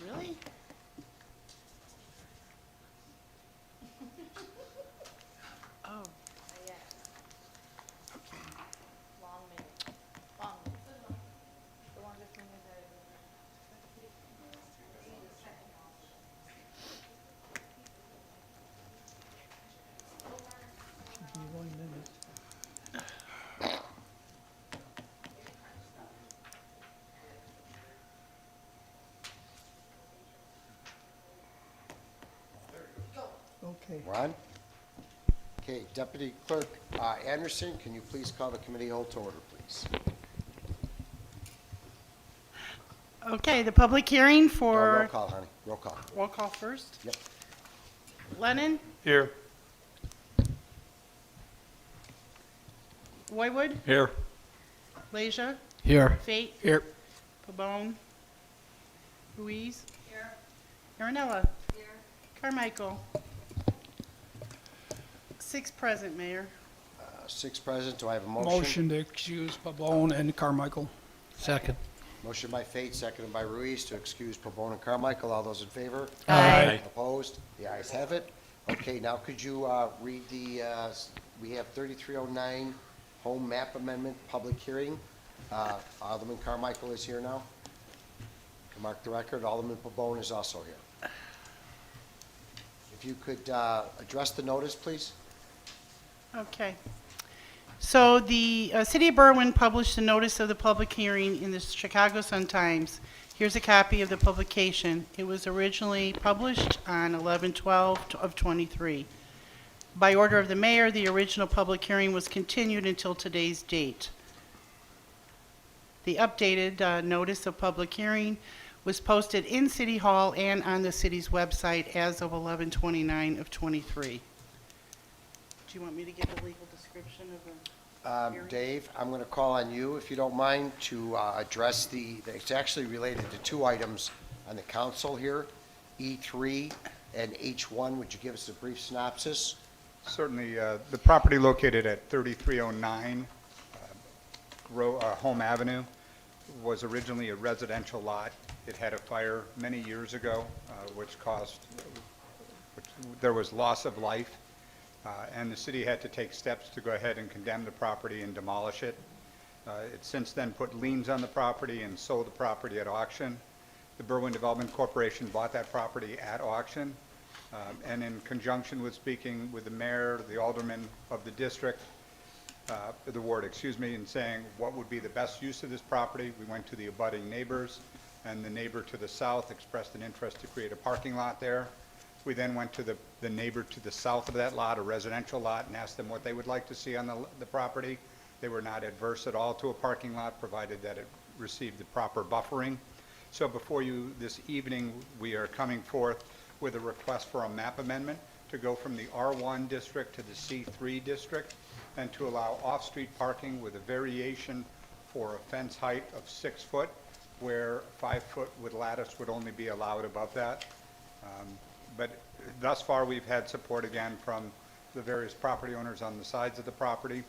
Really? Oh. Give me 1 minute. Okay. Ron? Okay, Deputy Clerk Anderson, can you please call the committee hold to order, please? Okay, the public hearing No, roll for, call, honey, roll call. roll call first. Yep. Lennon, Here. Roywood, Here. Leisure, Here. Fate, Here. Pabon, Ruiz. Here. Marinella. Here. Carmichael. 6 present, Mayor. 6 present, do I have a motion? Motion to excuse Pabon and Carmichael. Second. Motion by Fate, seconded by Ruiz to excuse Pabon and Carmichael. All those in favor? Aye. Opposed? The ayes have it. Okay, now could you read the, we have 3309 home map amendment, public hearing. Alderman Carmichael is here now. Can mark the record. Alderman Pabon is also here. If you could address the notice, please. Okay. So the City of Berwyn published a notice of the public hearing in the Chicago Sun-Times. Here's a copy of the publication. It was originally published on 11/12 of '23. By order of the mayor, the original public hearing was continued until today's date. The updated notice of public hearing was posted in City Hall and on the city's website as of 11/29 of '23. Do you want me to give a legal description of the hearing? Dave, I'm going to call on you, if you don't mind, to address it's actually related to 2 items on the council here, E3 and H1. Would you give us a brief synopsis? Certainly, the property located at 3309 Home Avenue was originally a residential lot. It had a fire many years ago, there was loss of life, and the city had to take steps to go ahead and condemn the property and demolish it. It since then put liens on the property and sold the property at auction. The Berwyn Development Corporation bought that property at auction, and in conjunction with speaking with the mayor, the alderman of the district, the ward, and saying what would be the best use of this property, we went to the abutting neighbors, and the neighbor to the south expressed an interest to create a parking lot there. We then went to the neighbor to the south of that lot, a residential lot, and asked them what they would like to see on the property. They were not adverse at all to a parking lot, provided that it received the proper buffering. So before you this evening, we are coming forth with a request for a map amendment to go from the R1 district to the C3 district, and to allow off-street parking with a variation for a fence height of 6 foot, where 5 foot with lattice would only be allowed above that. But thus far, we've had support again from the various property owners on the sides of the property.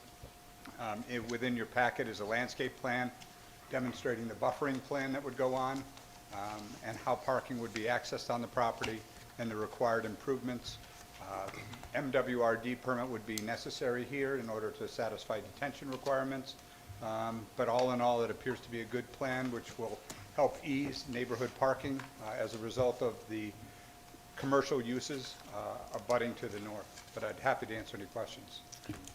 Within your packet is a landscape plan demonstrating the buffering plan that would go on, and how parking would be accessed on the property and the required improvements. MWRD permit would be necessary here in order to satisfy detention requirements. But all in all, it appears to be a good plan which will help ease neighborhood parking as a result of the commercial uses abutting to the north. But I'd happy to answer any questions.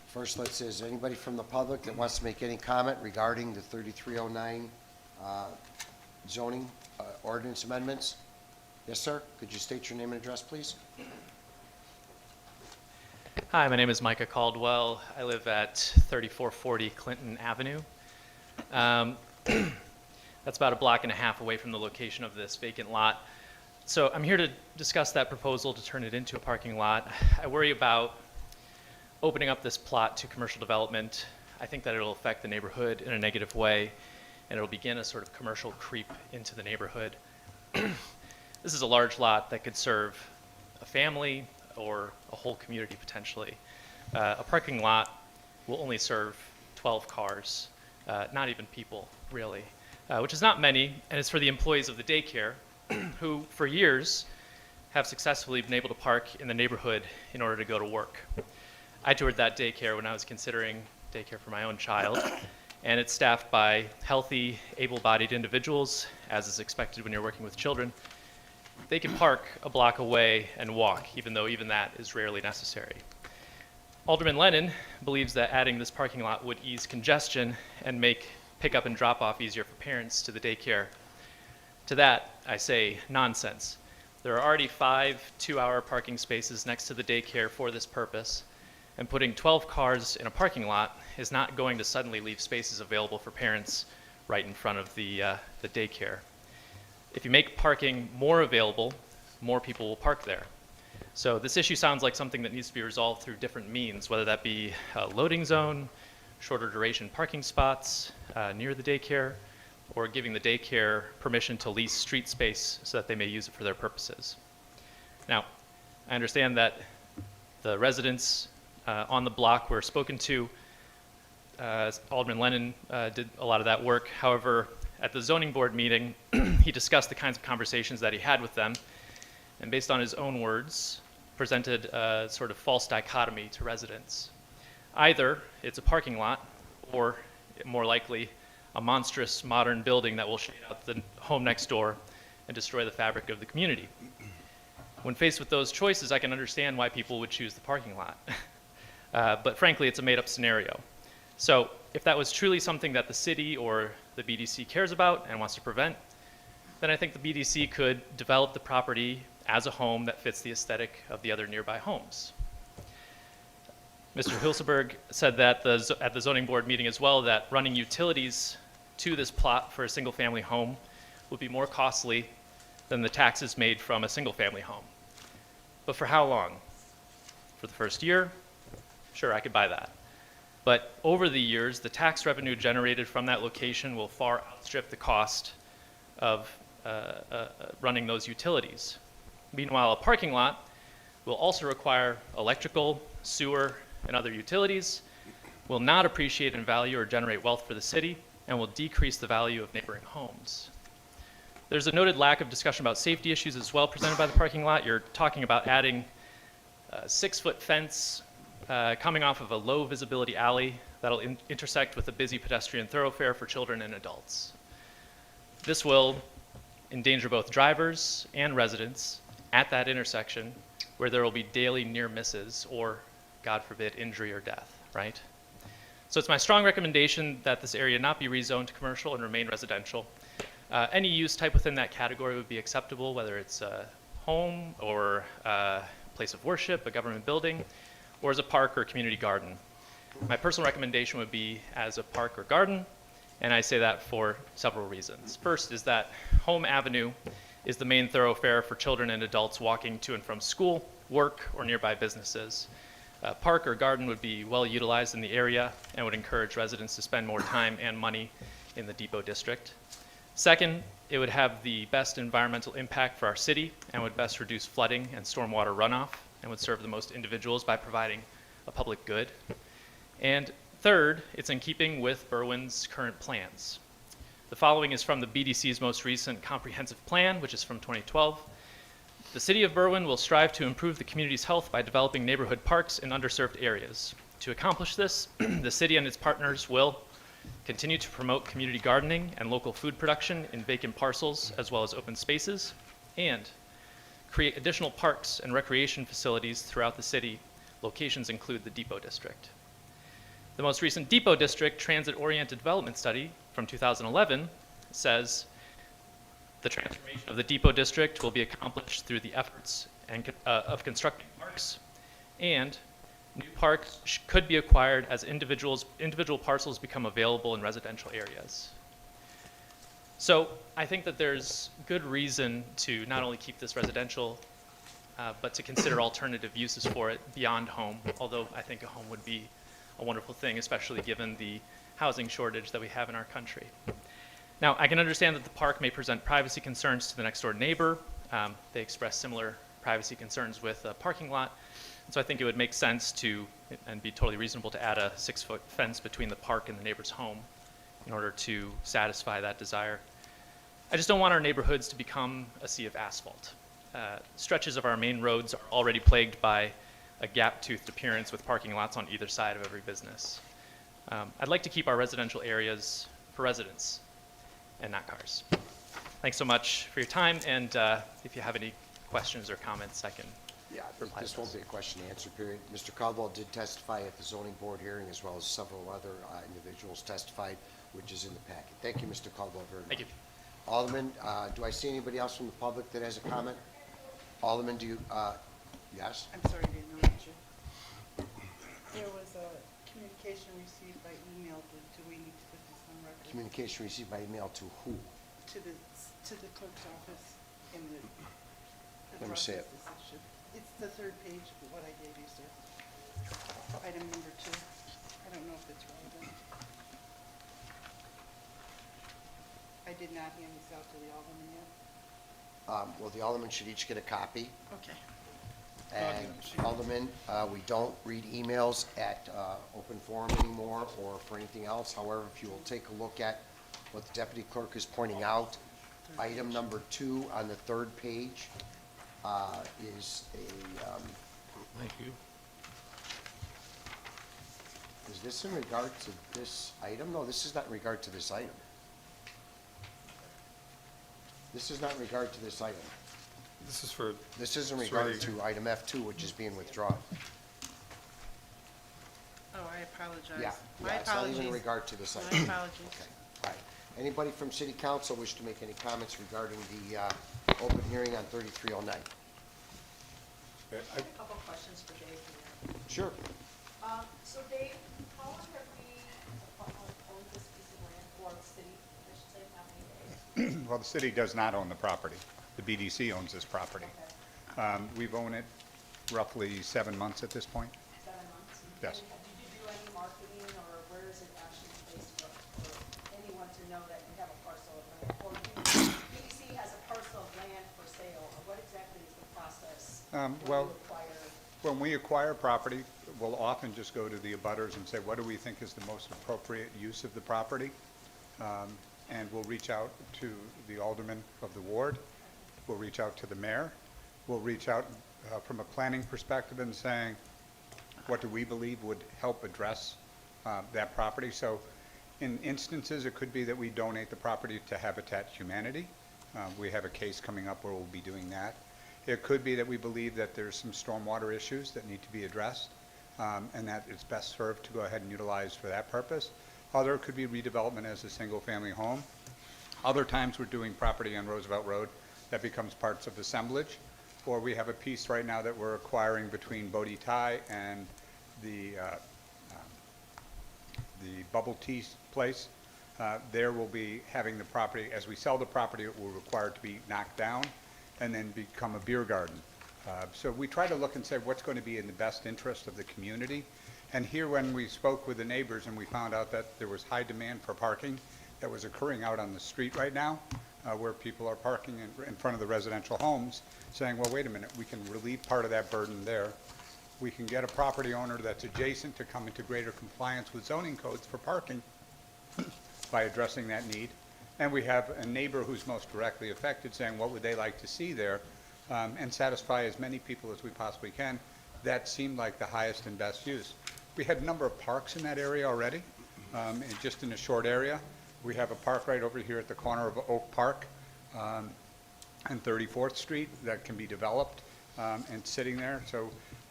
First, is there anybody from the public that wants to make any comment regarding the 3309 zoning ordinance amendments? Yes, sir. Could you state your name and address, please? Hi, my name is Micah Caldwell. I live at 3440 Clinton Avenue. That's about a block and a half away from the location of this vacant lot. So I'm here to discuss that proposal to turn it into a parking lot. I worry about opening up this plot to commercial development. I think that it'll affect the neighborhood in a negative way, and it'll begin a sort of commercial creep into the neighborhood. This is a large lot that could serve a family or a whole community potentially. A parking lot will only serve 12 cars, not even people really, which is not many, and it's for the employees of the daycare, who, for years, have successfully been able to park in the neighborhood in order to go to work. I toured that daycare when I was considering daycare for my own child, and it's staffed by healthy, able-bodied individuals, as is expected when you're working with children. They can park a block away and walk, even though even that is rarely necessary. Alderman Lennon believes that adding this parking lot would ease congestion and make pickup and drop-off easier for parents to the daycare. To that, I say nonsense. There are already 5 two-hour parking spaces next to the daycare for this purpose, and putting 12 cars in a parking lot is not going to suddenly leave spaces available for parents right in front of the daycare. If you make parking more available, more people will park there. So this issue sounds like something that needs to be resolved through different means, whether that be a loading zone, shorter duration parking spots near the daycare, or giving the daycare permission to lease street space so that they may use it for their purposes. Now, I understand that the residents on the block were spoken to. Alderman Lennon did a lot of that work. However, at the zoning board meeting, he discussed the kinds of conversations that he had with them, and based on his own words, presented a sort of false dichotomy to residents. Either it's a parking lot, or more likely, a monstrous modern building that will shade out the home next door and destroy the fabric of the community. When faced with those choices, I can understand why people would choose the parking lot. But frankly, it's a made-up scenario. So if that was truly something that the city or the BDC cares about and wants to prevent, then I think the BDC could develop the property as a home that fits the aesthetic of the other nearby homes. Mr. Hilseberg said that at the zoning board meeting as well, that running utilities to this plot for a single-family home would be more costly than the taxes made from a single-family home. But for how long? For the first year? Sure, I could buy that. But over the years, the tax revenue generated from that location will far outstrip the cost of running those utilities. Meanwhile, a parking lot will also require electrical, sewer, and other utilities, will not appreciate in value or generate wealth for the city, and will decrease the value of neighboring homes. There's a noted lack of discussion about safety issues as well presented by the parking lot. You're talking about adding a 6-foot fence coming off of a low visibility alley that'll intersect with a busy pedestrian thoroughfare for children and adults. This will endanger both drivers and residents at that intersection where there will be daily near misses or, God forbid, injury or death, right? So it's my strong recommendation that this area not be rezoned to commercial and remain residential. Any use type within that category would be acceptable, whether it's a home or a place of worship, a government building, or as a park or community garden. My personal recommendation would be as a park or garden, and I say that for several reasons. First is that Home Avenue is the main thoroughfare for children and adults walking to and from school, work, or nearby businesses. Park or garden would be well utilized in the area and would encourage residents to spend more time and money in the Depot District. Second, it would have the best environmental impact for our city and would best reduce flooding and stormwater runoff and would serve the most individuals by providing a public good. And third, it's in keeping with Berwyn's current plans. The following is from the BDC's most recent comprehensive plan, which is from 2012. The city of Berwyn will strive to improve the community's health by developing neighborhood parks in underserved areas. To accomplish this, the city and its partners will continue to promote community gardening and local food production in vacant parcels as well as open spaces, and create additional parks and recreation facilities throughout the city. Locations include the Depot District. The most recent Depot District Transit-Oriented Development Study from 2011 says the transformation of the Depot District will be accomplished through the efforts of constructing parks, and new parks could be acquired as individual parcels become available in residential areas. So I think that there's good reason to not only keep this residential, but to consider alternative uses for it beyond home, although I think a home would be a wonderful thing, especially given the housing shortage that we have in our country. Now, I can understand that the park may present privacy concerns to the next door neighbor. They express similar privacy concerns with a parking lot. So I think it would make sense to, and be totally reasonable to add a 6-foot fence between the park and the neighbor's home in order to satisfy that desire. I just don't want our neighborhoods to become a sea of asphalt. Stretches of our main roads are already plagued by a gap-toothed appearance with parking lots on either side of every business. I'd like to keep our residential areas for residents and not cars. Thanks so much for your time, and if you have any questions or comments, I can Yeah, reply this to won't those. be a question and answer period. Mr. Caldwell did testify at the zoning board hearing, as well as several other individuals testified, which is in the packet. Thank you, Mr. Caldwell, very much. Thank you. Alderman, do I see anybody else from the public that has a comment? Alderman, do you, yes? I'm sorry to interrupt you. There was a communication received by email. Do we need to put this on record? Communication received by email to who? To the clerk's office in the Let me see it. process decision. It's the third page of what I gave you, sir. Item number 2. I don't know if it's relevant. I did not hand this out to the alderman yet. Well, the aldermen should each get a copy. Okay. And Alderman, we don't read emails at open forum anymore or for anything else. However, if you will take a look at what the deputy clerk is pointing out, item number 2 on the third page is a, Thank you. is this in regard to this item? No, this is not in regard to this item. This is not in regard to this item. This is for, This is in It's regard ready. to item F2, which is being withdrawn. Oh, I apologize. Yeah, My yeah, it's not even in apologies. regard to this My item. apologies. Okay, all right. Anybody from city council wish to make any comments regarding the open hearing on 3309? I- I have a couple of questions for Dave here. Sure. So Dave, how long have we owned this piece of land, or the city, I should say, how many days? Well, the city does not own the property. The BDC owns this property. We've owned it roughly 7 months at this point. 7 months? Yes. And did you do any marketing, or where is it actually placed for anyone to know that you have a parcel of land? Or BDC has a parcel of land for sale, or what exactly is the process? well- When you acquire, When we acquire property, we'll often just go to the abutters and say, what do we think is the most appropriate use of the property? And we'll reach out to the alderman of the ward. We'll reach out to the mayor. We'll reach out from a planning perspective and saying, what do we believe would help address that property? So in instances, it could be that we donate the property to Habitat Humanity. We have a case coming up where we'll be doing that. It could be that we believe that there's some stormwater issues that need to be addressed, and that it's best served to go ahead and utilize for that purpose. Other could be redevelopment as a single-family home. Other times, we're doing property on Roosevelt Road that becomes parts of assemblage, or we have a piece right now that we're acquiring between Bodie Thai and the bubble tea place. There we'll be having the property, as we sell the property, it will require to be knocked down and then become a beer garden. So we try to look and say what's going to be in the best interest of the community. And here, when we spoke with the neighbors and we found out that there was high demand for parking that was occurring out on the street right now, where people are parking in front of the residential homes, saying, well, wait a minute, we can relieve part of that burden there. We can get a property owner that's adjacent to come into greater compliance with zoning codes for parking by addressing that need. And we have a neighbor who's most directly affected saying, what would they like to see there, and satisfy as many people as we possibly can. That seemed like the highest and best use. We had a number of parks in that area already, and just in a short area. We have a park right over here at the corner of Oak Park and 34th Street that can be developed and sitting there. So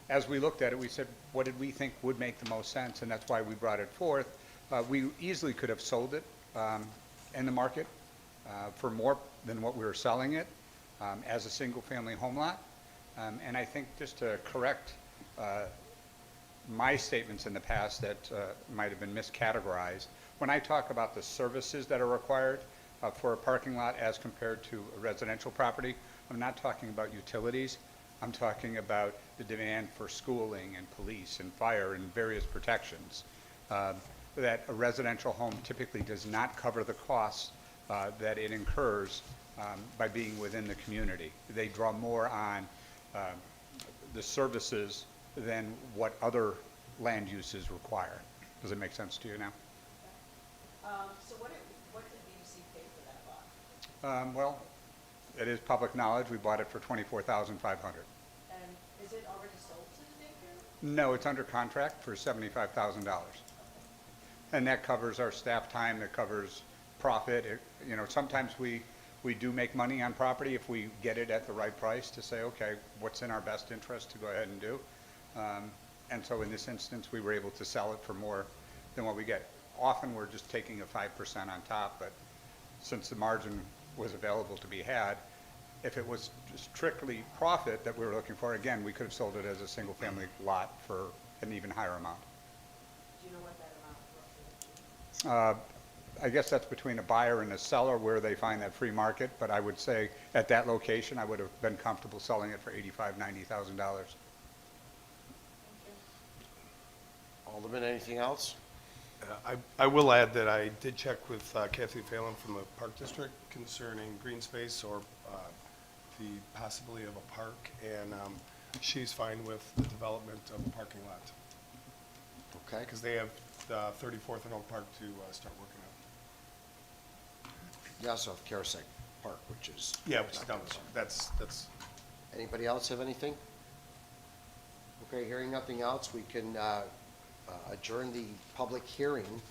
as we looked at it, we said, what did we think would make the most sense? And that's why we brought it forth. We easily could have sold it in the market for more than what we were selling it as a single-family home lot. And I think just to correct my statements in the past that might have been miscategorized, when I talk about the services that are required for a parking lot as compared to a residential property, I'm not talking about utilities. I'm talking about the demand for schooling and police and fire and various protections. That a residential home typically does not cover the costs that it incurs by being within the community. They draw more on the services than what other land uses require. Does it make sense to you now? so what did BDC pay for that lot? Well, it is public knowledge, we bought it for $24,500. And is it already sold to the daycare? No, it's under contract for $75,000. And that covers our staff time, that covers profit. You know, sometimes we do make money on property if we get it at the right price to say, okay, what's in our best interest to go ahead and do. And so in this instance, we were able to sell it for more than what we get. Often we're just taking a 5% on top, but since the margin was available to be had, if it was strictly profit that we were looking for, again, we could have sold it as a single-family lot for an even higher amount. Do you know what that amount roughly would be? I guess that's between a buyer and a seller where they find that free market, but I would say at that location, I would have been comfortable selling it for $85,000, $90,000. Alderman, anything else? I will add that I did check with Kathy Phelan from the Park District concerning green space or the possibility of a park, and she's fine with the development of a parking lot, Okay. because they have the 34th and Oak Park to start working on. You also have Karasek Park, which is. Yeah, which is down the street. That's, Anybody else have anything? Okay, hearing nothing else, we can adjourn the public hearing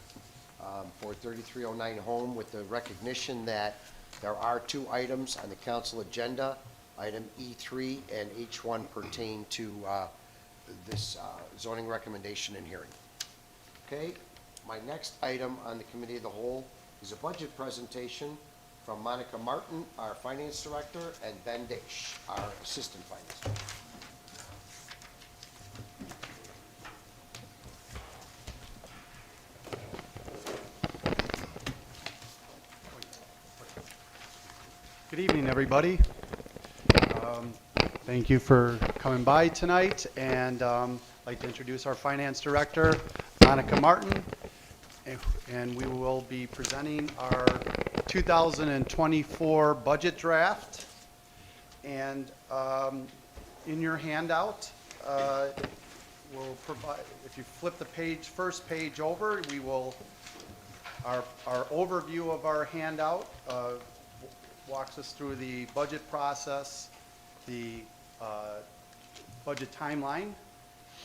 for 3309 Home with the recognition that there are 2 items on the council agenda. Item E3 and H1 pertain to this zoning recommendation and hearing. Okay, my next item on the committee of the whole is a budget presentation from Monica Martin, our finance director, and Ben Dish, our assistant finance director. Good evening, everybody. Thank you for coming by tonight, and I'd like to introduce our finance director, Monica Martin, and we will be presenting our 2024 budget draft. And in your handout, we'll provide, if you flip the first page over, we will, our overview of our handout walks us through the budget process, the budget timeline.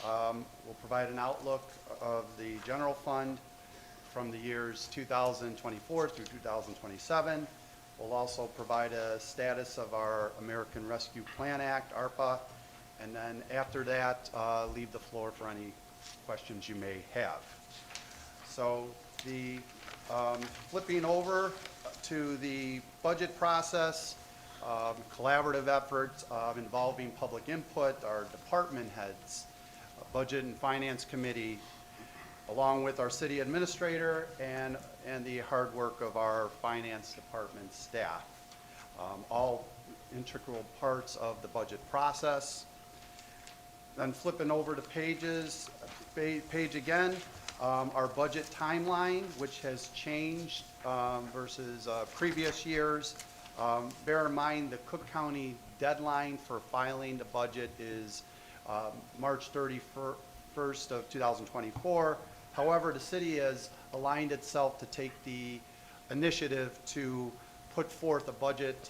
We'll provide an outlook of the general fund from the years 2024 through 2027. We'll also provide a status of our American Rescue Plan Act, ARPA, and then after that, leave the floor for any questions you may have. So the flipping over to the budget process, collaborative efforts involving public input, our department heads, budget and finance committee, along with our city administrator and the hard work of our finance department staff. All integral parts of the budget process. Then flipping over to page again, our budget timeline, which has changed versus previous years. Bear in mind the Cook County deadline for filing the budget is March 31st of 2024. However, the city has aligned itself to take the initiative to put forth a budget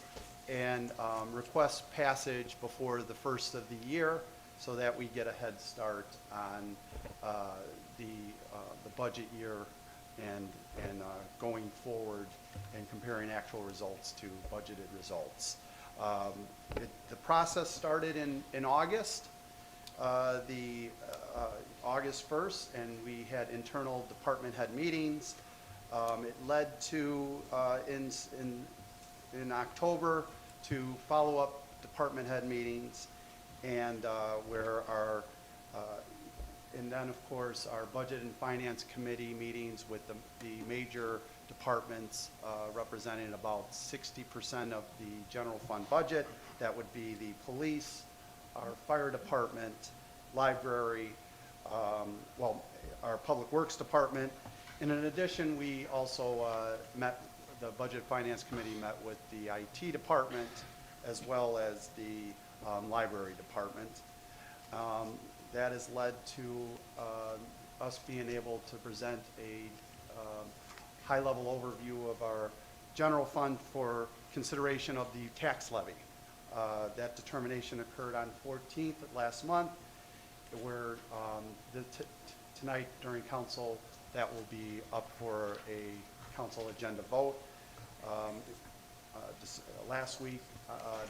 and request passage before the first of the year so that we get a head start on the budget year and going forward and comparing actual results to budgeted results. The process started in August, August 1st, and we had internal department head meetings. It led to, in October, to follow-up department head meetings, and where our and then, of course, our Budget and Finance Committee meetings with the major departments representing about 60% of the general fund budget. That would be the police, our fire department, library, our public works department. And in addition, we also the Budget Finance Committee met with the IT department as well as the library department. That has led to us being able to present a high-level overview of our general fund for consideration of the tax levy. That determination occurred on 14th last month, where tonight during council, that will be up for a council agenda vote. Last week,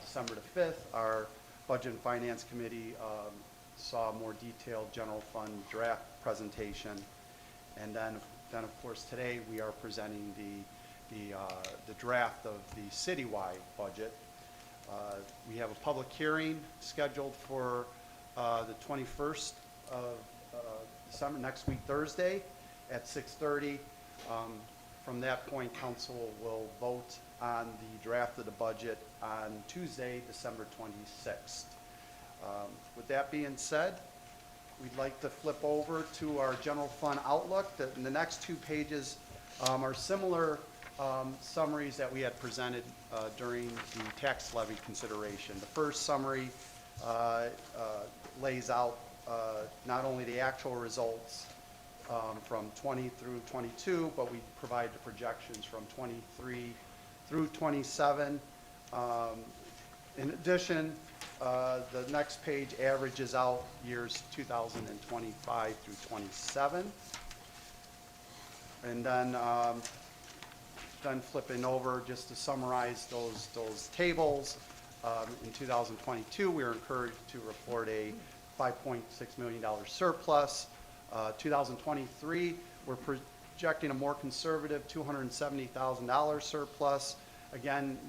December the 5th, our Budget and Finance Committee saw a more detailed general fund draft presentation. And then of course, today we are presenting the draft of the citywide budget. We have a public hearing scheduled for the 21st of December, next week, Thursday, at 6:30. From that point, council will vote on the draft of the budget on Tuesday, December 26th. With that being said, we'd like to flip over to our general fund outlook. The next 2 pages are similar summaries that we had presented during the tax levy consideration. The first summary lays out not only the actual results from 20 through 22, but we provide the projections from 23 through 27. In addition, the next page averages out years 2025 through 27. And then flipping over just to summarize those tables. In 2022, we were encouraged to report a $5.6 million surplus. 2023, we're projecting a more conservative $270,000 surplus. Again,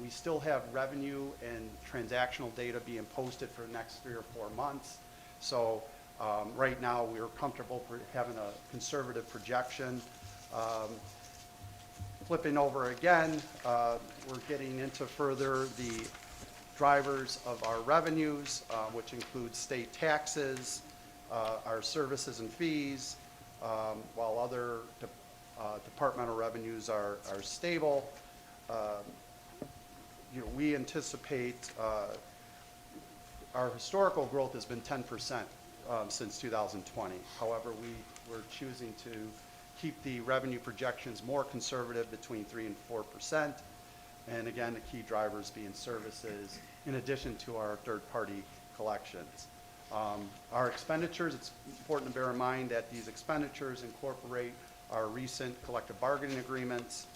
we still have revenue and transactional data being posted for the next 3 or 4 months. So right now, we're comfortable having a conservative projection. Flipping over again, we're getting into further the drivers of our revenues, which include state taxes, our services and fees, while other departmental revenues are stable. We anticipate our historical growth has been 10% since 2020. However, we're choosing to keep the revenue projections more conservative, between 3% and 4%. And again, the key drivers being services, in addition to our third-party collections. Our expenditures, it's important to bear in mind that these expenditures incorporate our recent collective bargaining agreements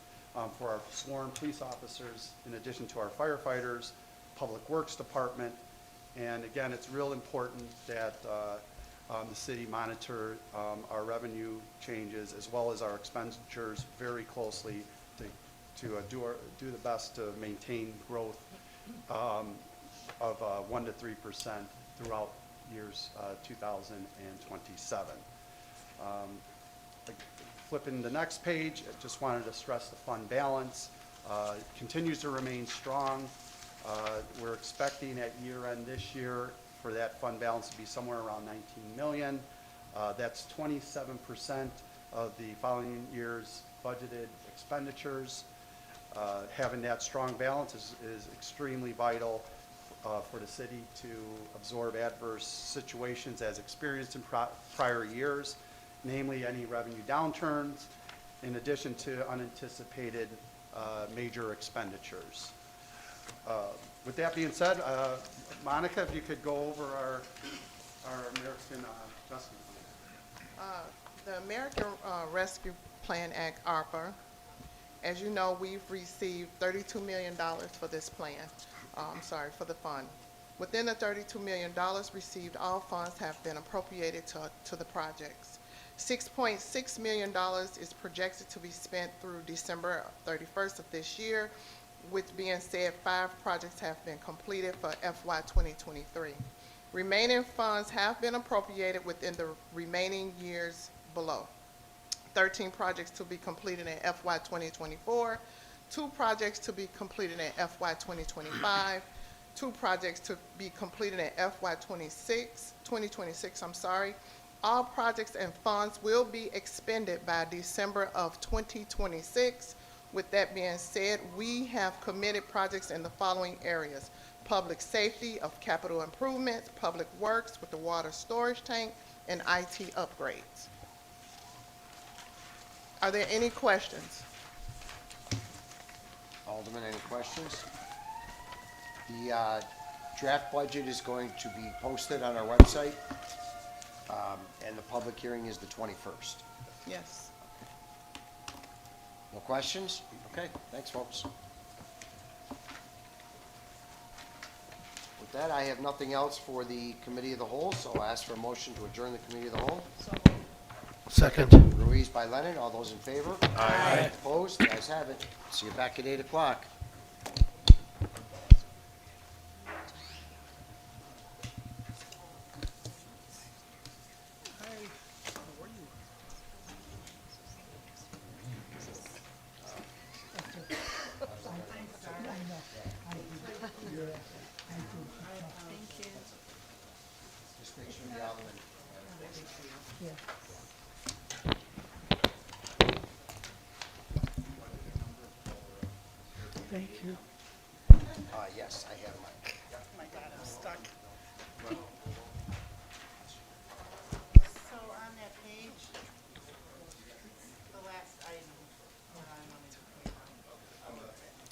for our sworn police officers, in addition to our firefighters, Public Works Department. And again, it's real important that the city monitor our revenue changes as well as our expenditures very closely to do the best to maintain growth of 1% to 3% throughout years 2027. Flipping the next page, I just wanted to stress the fund balance continues to remain strong. We're expecting at year end this year for that fund balance to be somewhere around 19 million. That's 27% of the following year's budgeted expenditures. Having that strong balance is extremely vital for the city to absorb adverse situations as experienced in prior years, namely any revenue downturns, in addition to unanticipated major expenditures. With that being said, Monica, if you could go over our American Rescue Plan. The American Rescue Plan Act, ARPA, as you know, we've received $32 million for this plan, for the fund. Within the $32 million received, all funds have been appropriated to the projects. $6.6 million is projected to be spent through December 31st of this year. With being said, 5 projects have been completed for FY 2023. Remaining funds have been appropriated within the remaining years below. 13 projects to be completed in FY 2024, 2 projects to be completed in FY 2025, 2 projects to be completed in FY 2026. All projects and funds will be expended by December of 2026. With that being said, we have committed projects in the following areas: public safety of capital improvements, public works with the water storage tank, and IT upgrades. Are there any questions? Alderman, any questions? The draft budget is going to be posted on our website, and the public hearing is the 21st. Yes. No questions? Okay, thanks, folks. With that, I have nothing else for the committee of the whole, so I'll ask for a motion to adjourn the committee of the whole. Second. Ruiz by Lennon, all those in favor? Aye. Opposed? The ayes have it. See you back at 8 o'clock. Just make sure the alderman. Thank you. Yes, I have mine. Oh my God, I'm stuck. So on that page, the last item, what I wanted to point out.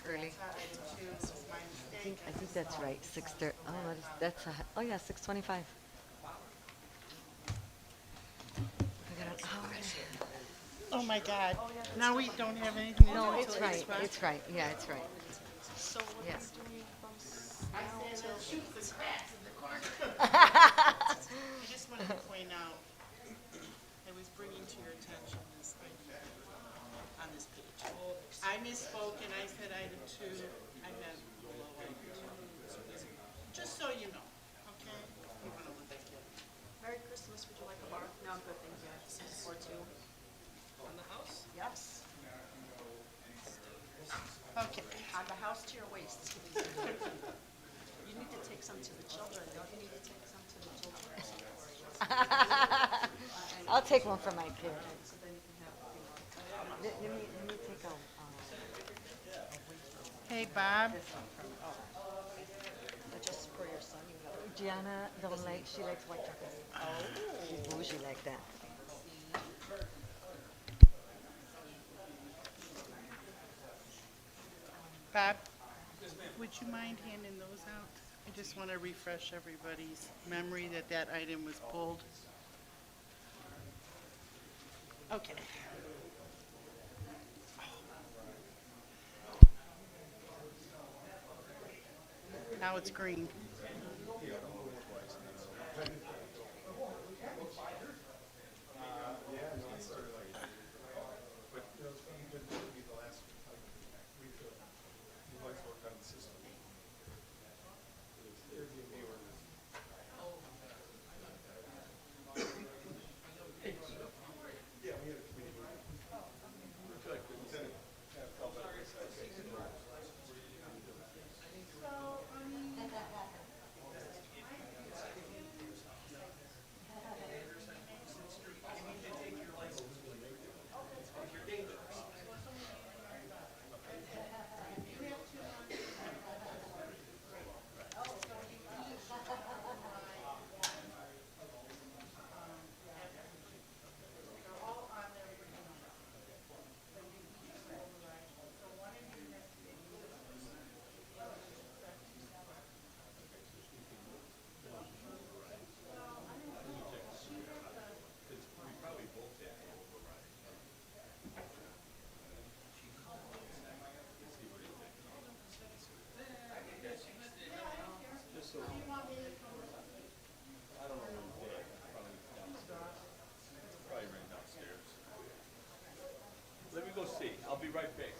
Early. Item 2 is my mistake. I think that's right, 6:30, oh, that's, oh yeah, 6:25. I got an hour. Oh my God, now we don't have anything to do No, until it's 8 right, o'clock. it's right, yeah, it's right. So what Yeah. are we doing from I now said, till? let's shoot the scraps in the corner. I just wanted to point out, I was bringing to your attention this item on this page. I misspoke and I said item 2, I meant below item 2. Just so you know, okay? You want to look at it. Merry Christmas, would you like a bar? No, I'm good, thank you. Or two. On the house? Yes, Okay. on the house to your waist. You need to take some to the children, don't you need to take some to the children? I'll take one for my kid. So then you can have, Let me take a, Hey, Bob. just for your son, you know. Gianna don't like, she likes white chocolate. Oh. She's bougie like that. Bob, would you mind handing those out? I just want to refresh everybody's memory that that item was pulled. Okay. Now it's green. Let me go see. I'll be right back.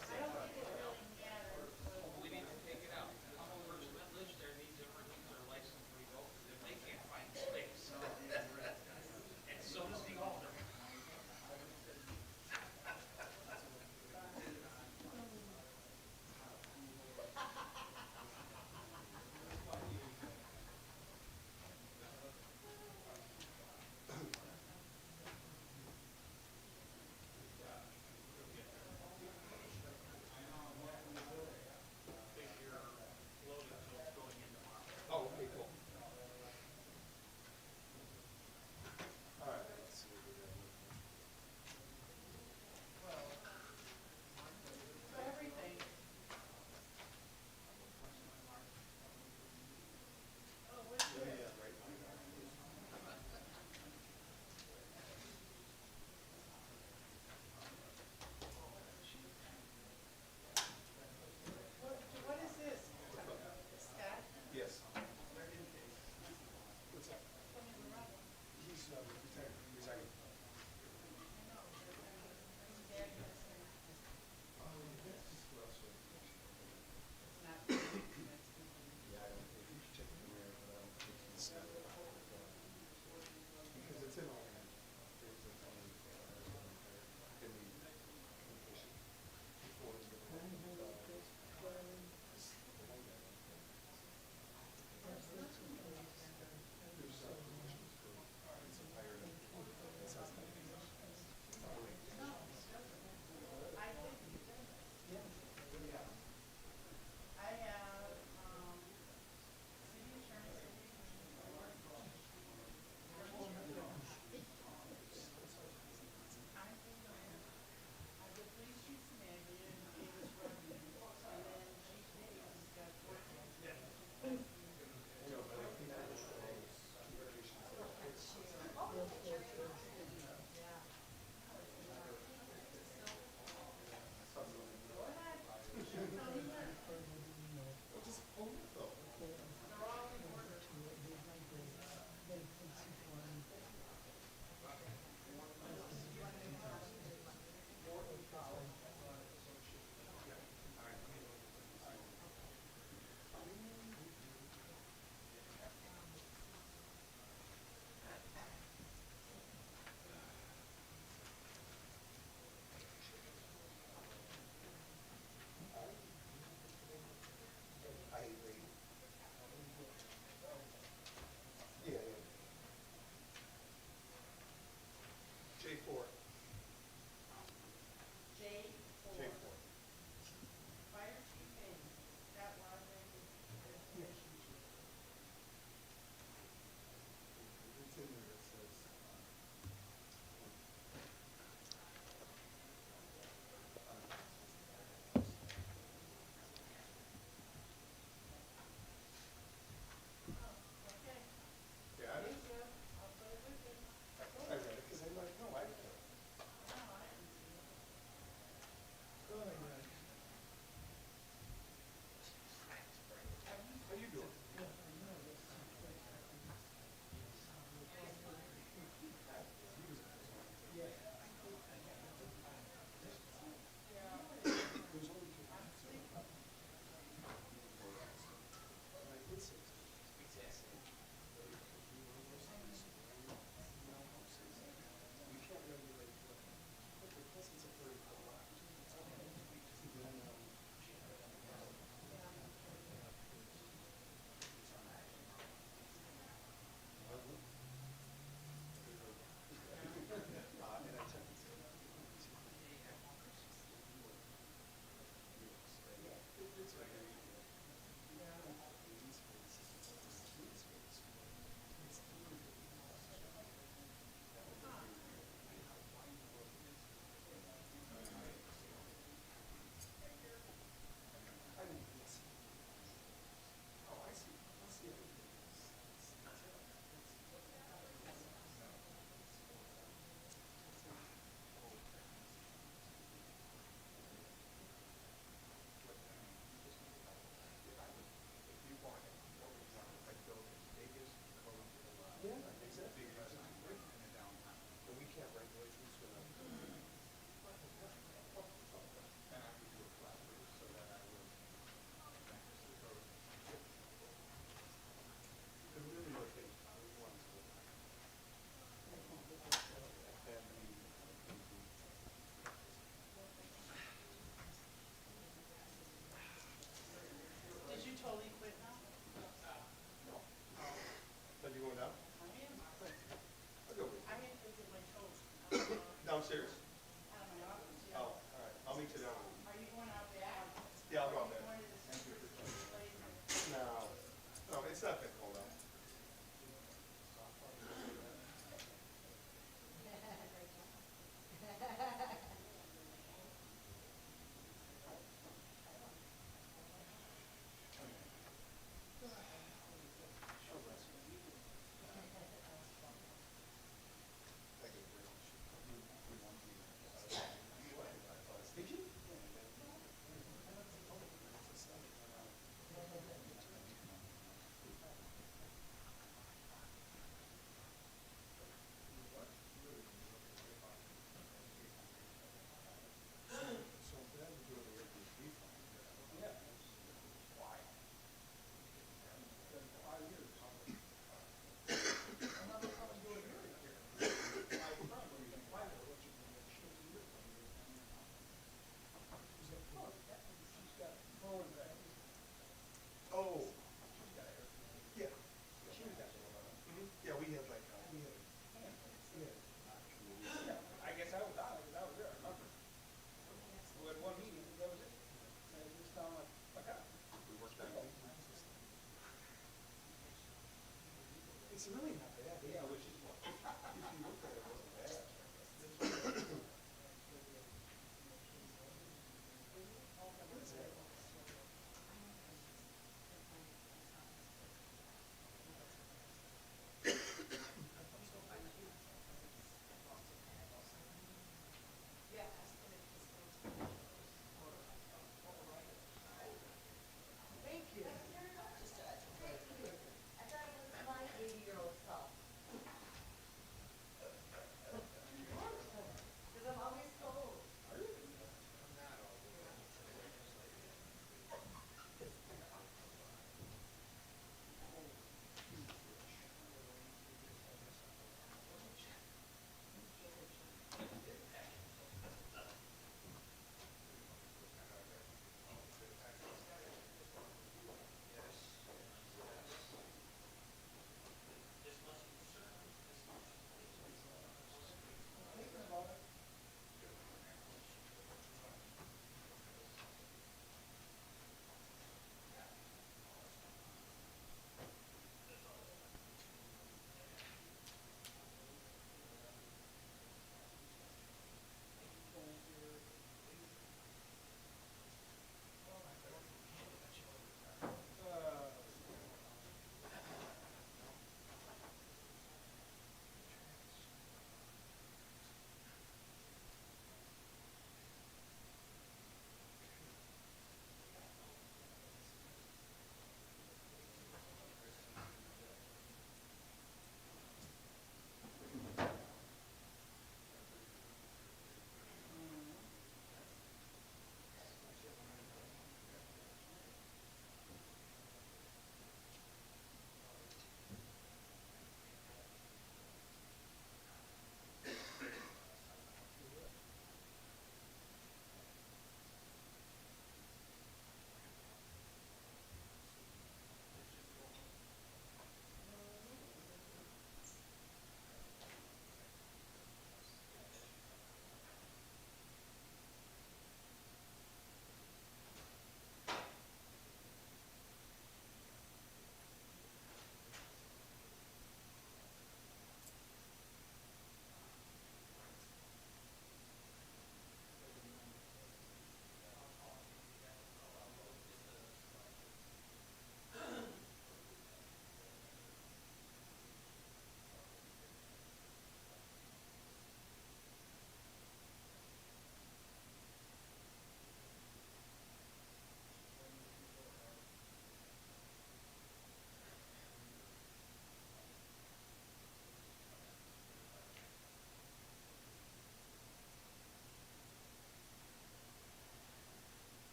Thank you. I thought it was my 80-year-old self.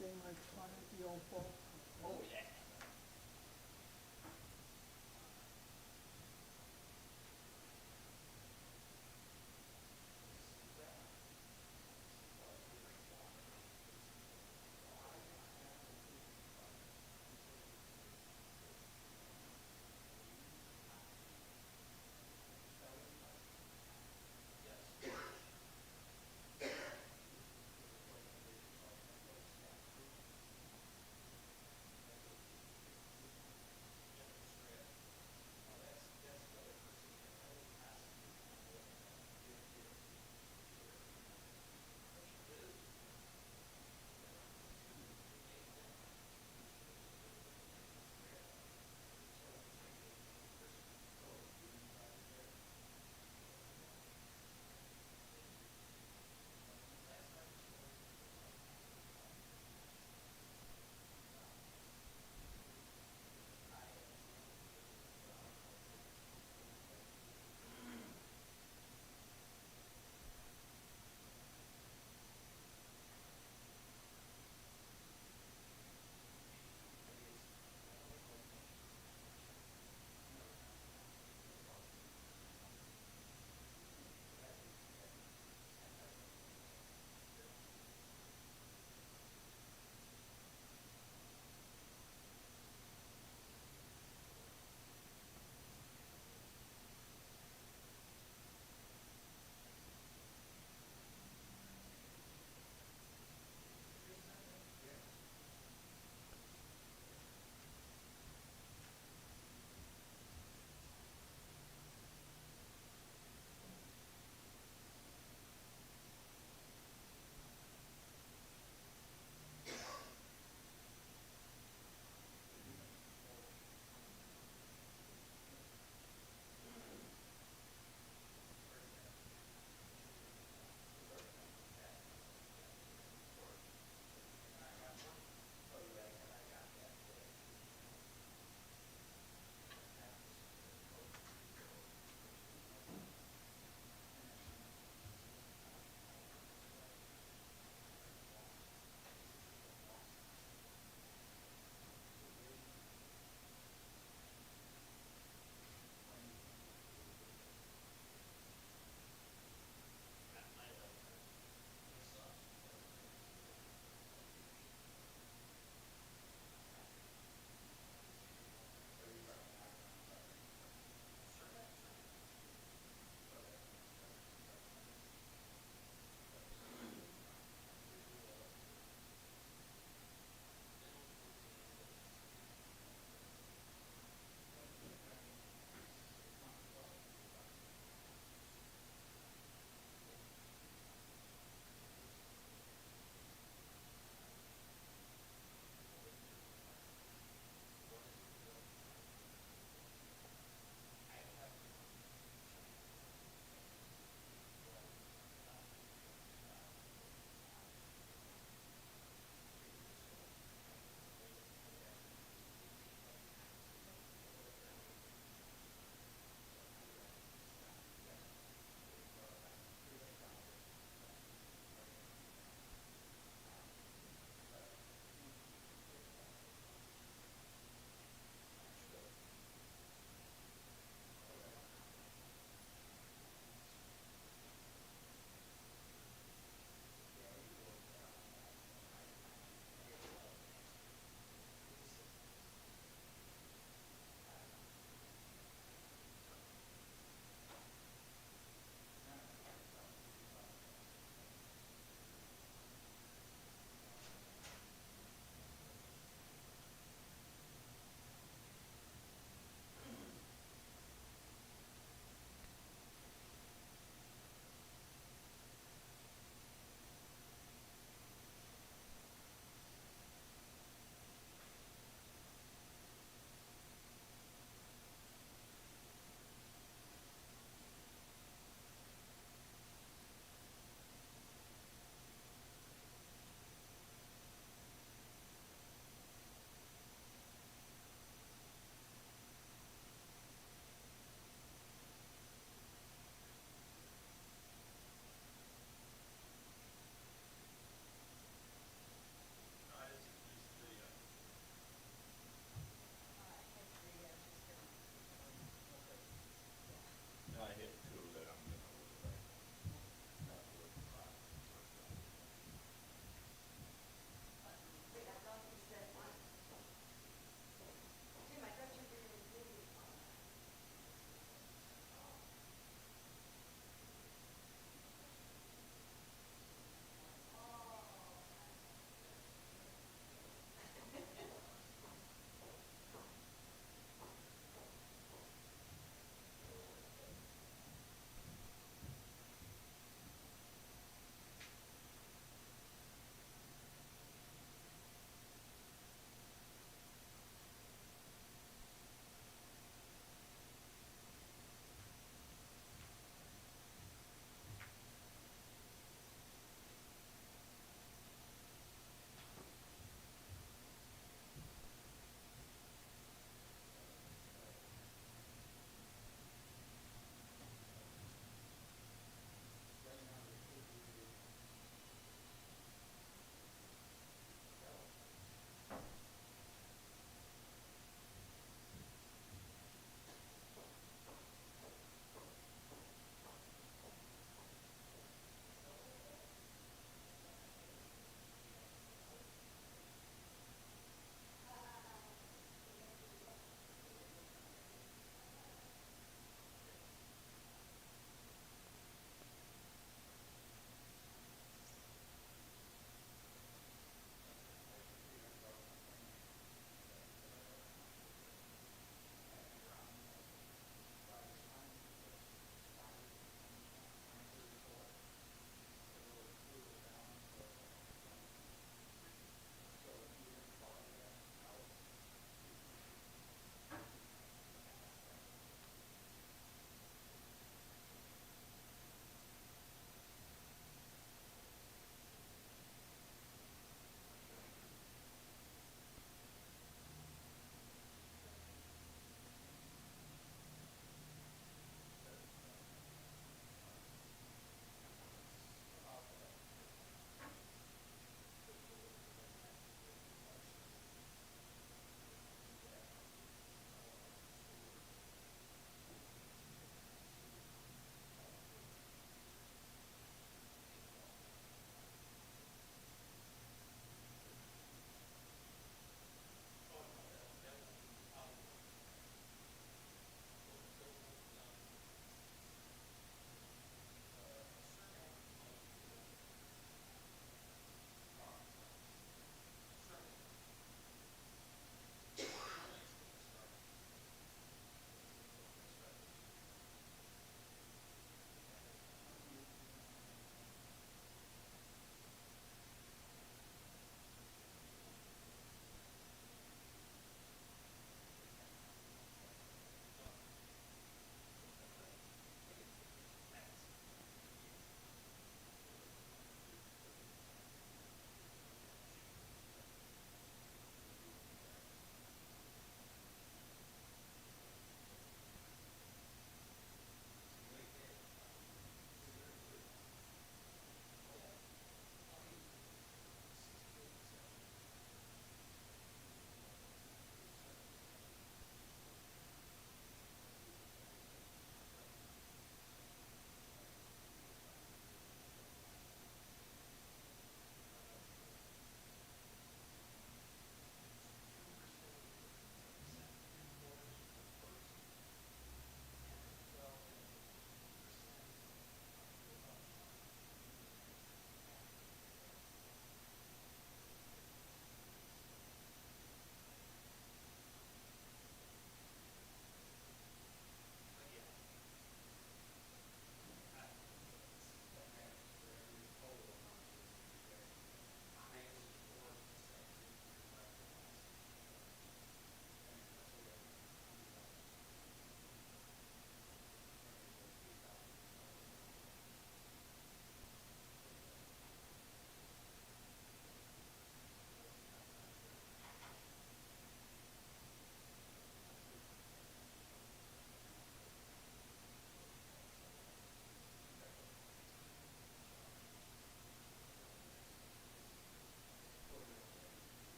they make fun of the old folks. Oh, yeah.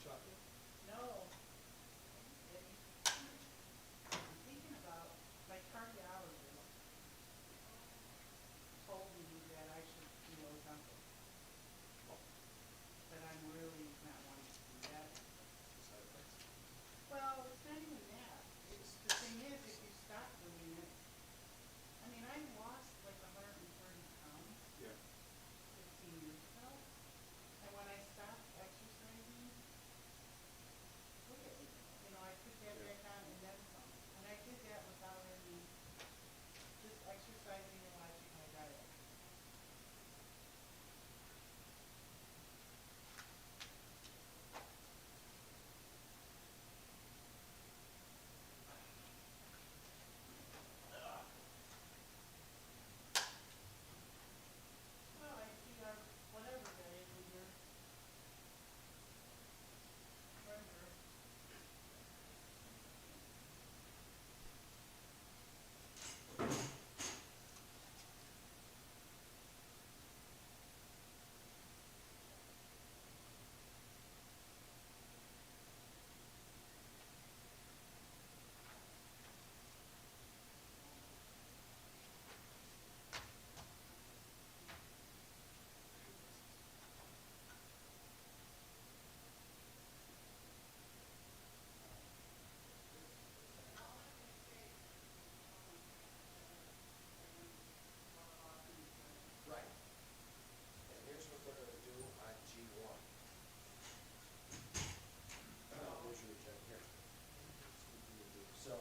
No. I'm thinking about my cardiologist told me that I should do Ozempic. But I'm really not wanting to do that. Well, it's not even that. It's, the thing is, if you stop doing it, I mean, I lost like 130 pounds. Yeah. 15 years ago. And when I stopped exercising, look at me. You know, I put that back on and then some. And I did that without any, just exercising and watching my diet. Well, I eat our whatever day when you're younger. Right. And here's what they're gonna do on G1. Here's your agenda here. So,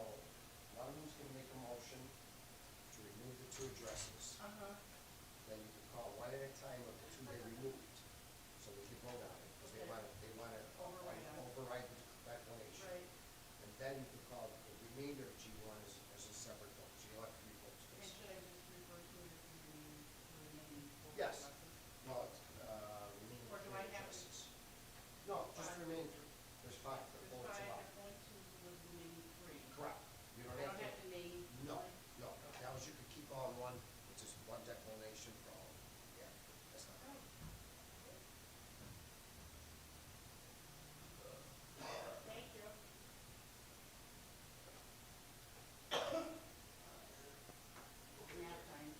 one of them's gonna make a motion to remove the two addresses. Uh-huh. Then you can call one at a time of the two they removed, so we can vote on it, because they Okay. want to Override on it. override the declination. Right. And then you can call the remainder of G1 as a separate vote, so you'll have three votes. And should I just refer to it as remaining four Yes. addresses? No, it's, remaining Or do three I have to- addresses. No, just remain, there's five, the There's votes five, allowed. there's one, two, was remaining three. Correct. You I don't have to name. No, one? no, that was, you could keep all in one, it's just one declination for all. Yeah, that's not right. Thank you. Nap time.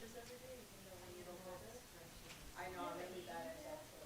I know, I'm really bad at that too.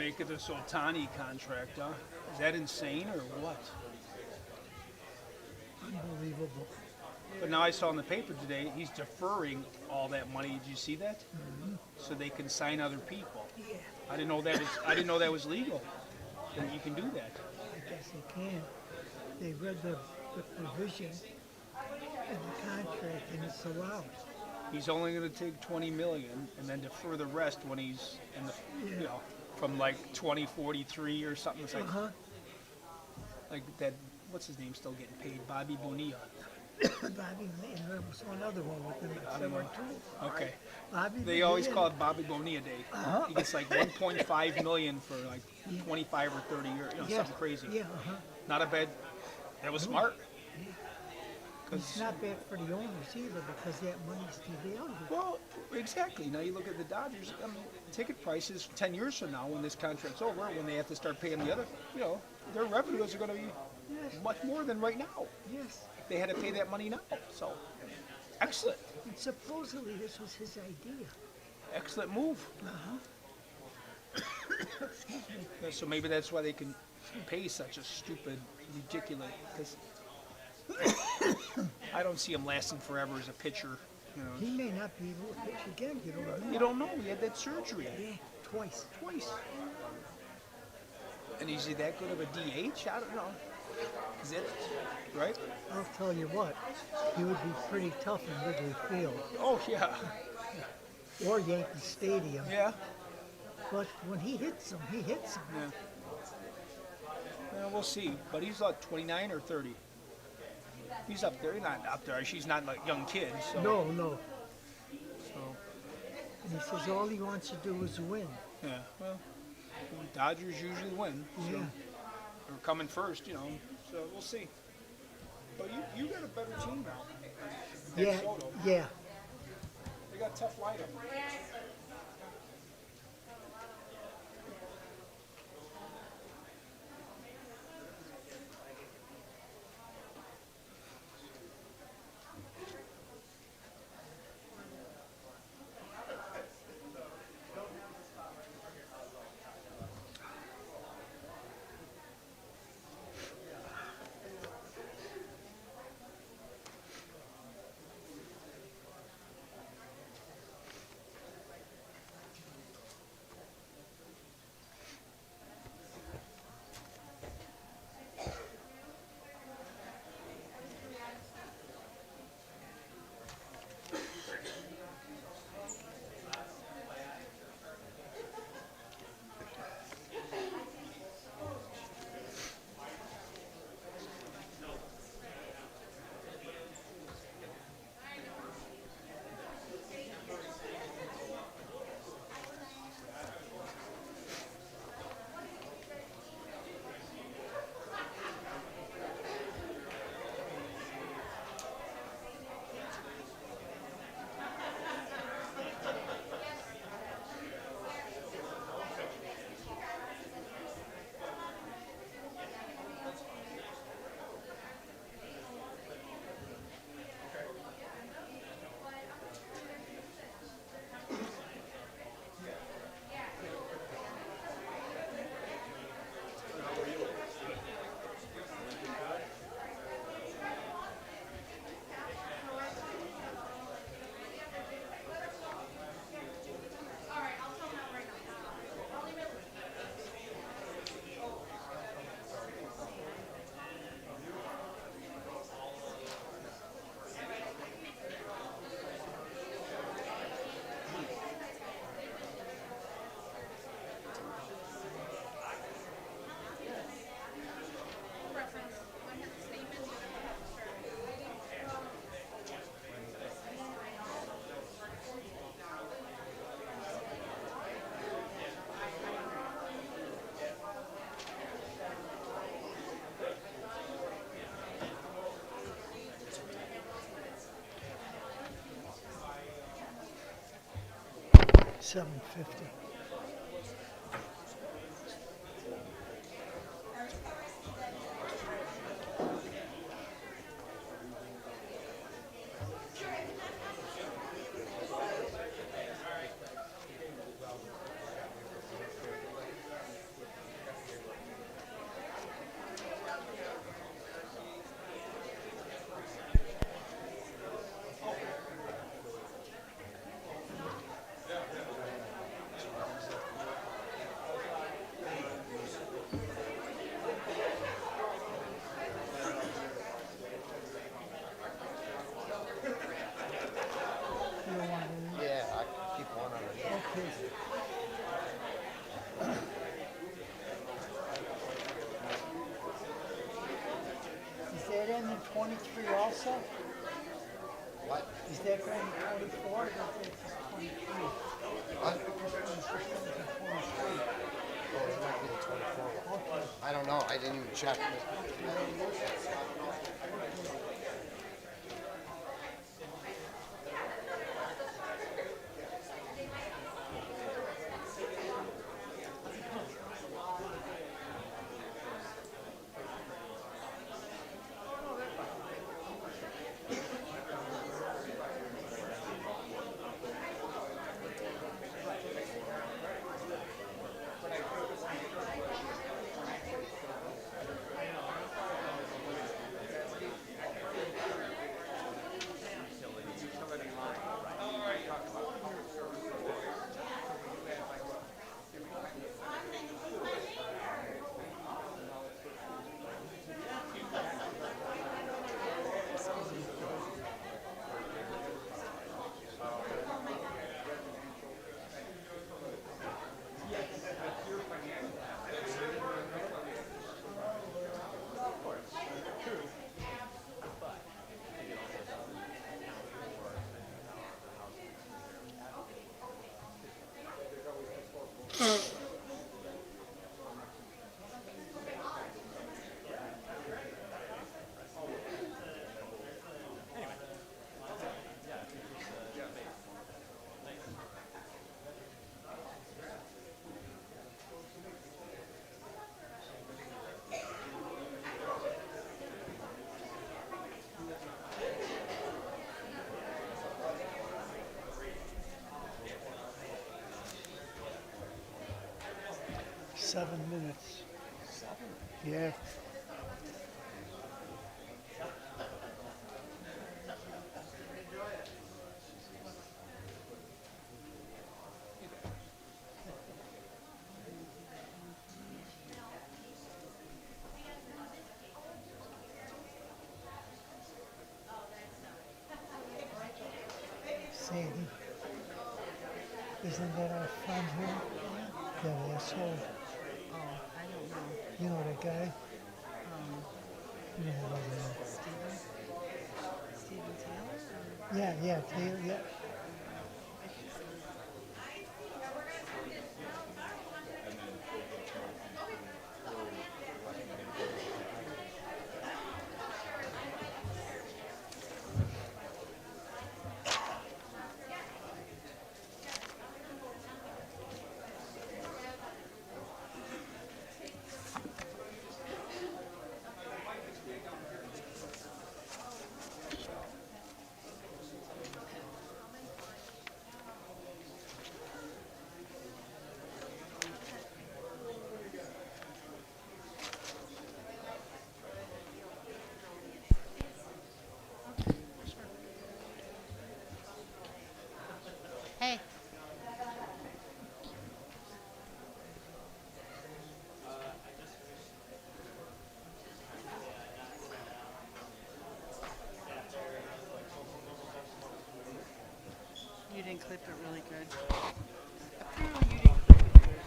make it a Sultani contract, huh? Is that insane or what? Unbelievable. But now I saw in the paper today, he's deferring all that money. Did you see that? So they can sign other people. Yeah, I didn't know that was legal. That you can do that. I guess they can. They read the provision in the contract and it's allowed. He's only going to take 20 million and then defer the rest when he's in the, you know, from like 2043 or something. It's like, Uh-huh. like that. What's his name still getting paid? Bobby Bonilla. Bobby, and there was one other one with him. I There don't were know. two. Okay. Bobby. They always Bonilla. call it Bobby Bonilla Day. Uh-huh. He gets like 1.5 million for like 25 or 30 years, you know, Yes. something crazy. Yeah, uh-huh. Not a bad. That was smart. It's not bad for the owners either because that money's devalued. Well, exactly. Now you look at the Dodgers. I mean, ticket prices 10 years from now, when this contract's over, when they have to start paying the other, you know, their revenues are going to be much more than right now. Yes. They had to pay that money now. So, excellent, And supposedly this was his idea. excellent move. Excuse me. Yeah, so maybe that's why they can pay such a stupid, ridiculous. Because I don't see him lasting forever as a pitcher. You know, He may not be able to pitch again. You don't know. you don't know. He had that surgery Yeah, twice. twice. And is he that good of a DH? I don't know. Is it right? I'll tell you what, he would be pretty tough in Wrigley Field Oh yeah, or Yankee Stadium. yeah. But when he hits them, he hits them. Yeah. Well, we'll see. But he's like 29 or 30. He's up there. He's not up there. She's not like young kids. So, No, no. So, And he says all he wants to do is win. yeah. Well, Dodgers usually win. So, Yeah. Or coming first, you know. So we'll see. But you got a better team now. than Yeah, Soto. yeah. They got a tough lineup. $750. 23 also? What? Is that going to 24 or is that just 23? What? 23. Oh, it might be the 24 one. I don't know, I didn't even check. Seven minutes. Yeah. Sandy, isn't that our friend here? That asshole. Oh, I don't know. You know that guy? You know what I mean. Stephen Taylor? Yeah, Taylor, yeah. Hey. You didn't clip it really good. Apparently you didn't clip it good.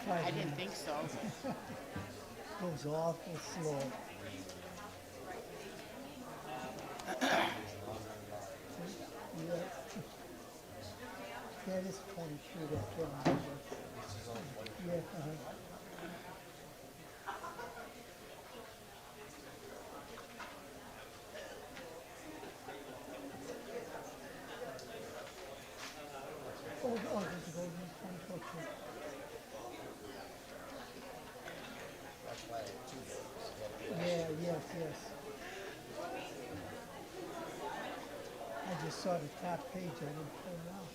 I didn't think so. Goes awful slow. Yeah. That is 22, that John. Yeah, Oh, there's a golden 24 too. That's why I had two votes. Yeah, yes. I just saw the top page, I didn't pull it out.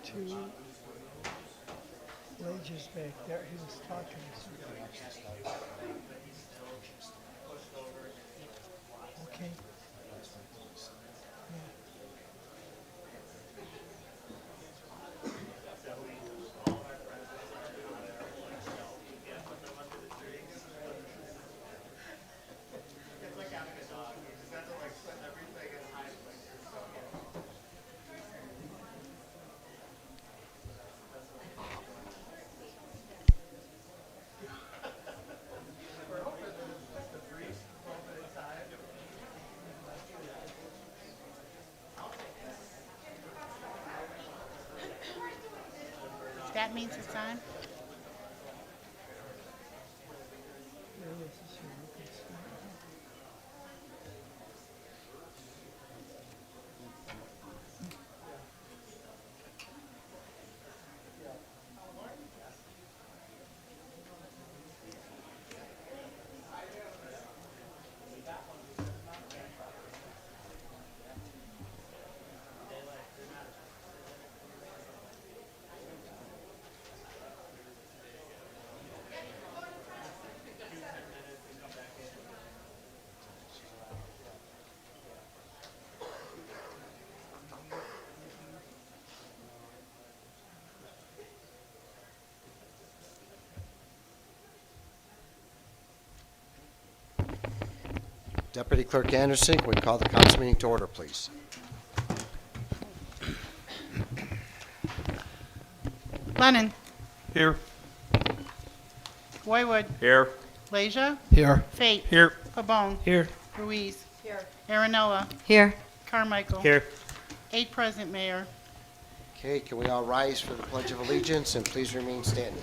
two ladies back there. He was talking to somebody. Okay. Yeah. That means it's on? There is a show. You can see. Deputy Clerk Anderson, can we call the council meeting to order, please? Lennon. Here. Boywood. Here. Leisure. Here. Fate. Here. Pabon. Here. Ruiz. Here. Aaronella. Here. Carmichael. Here. 8 present, Mayor. Okay, can we all rise for the Pledge of Allegiance and please remain standing?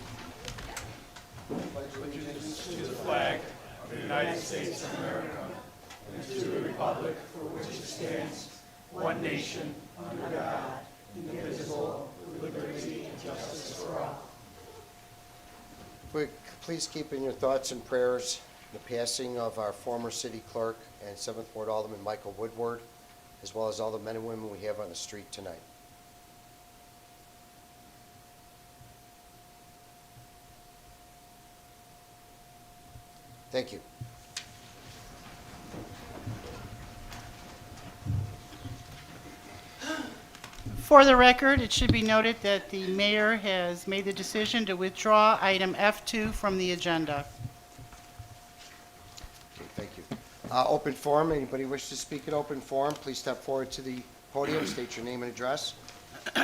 Please keep in your thoughts and prayers the passing of our former city clerk and 7th Ward Alderman Michael Woodward, as well as all the men and women we have on the street tonight. Thank you. For the record, it should be noted that the mayor has made the decision to withdraw item F2 from the agenda. Okay, thank you. Open forum, anybody wish to speak at open forum, please step forward to the podium, state your name and address. All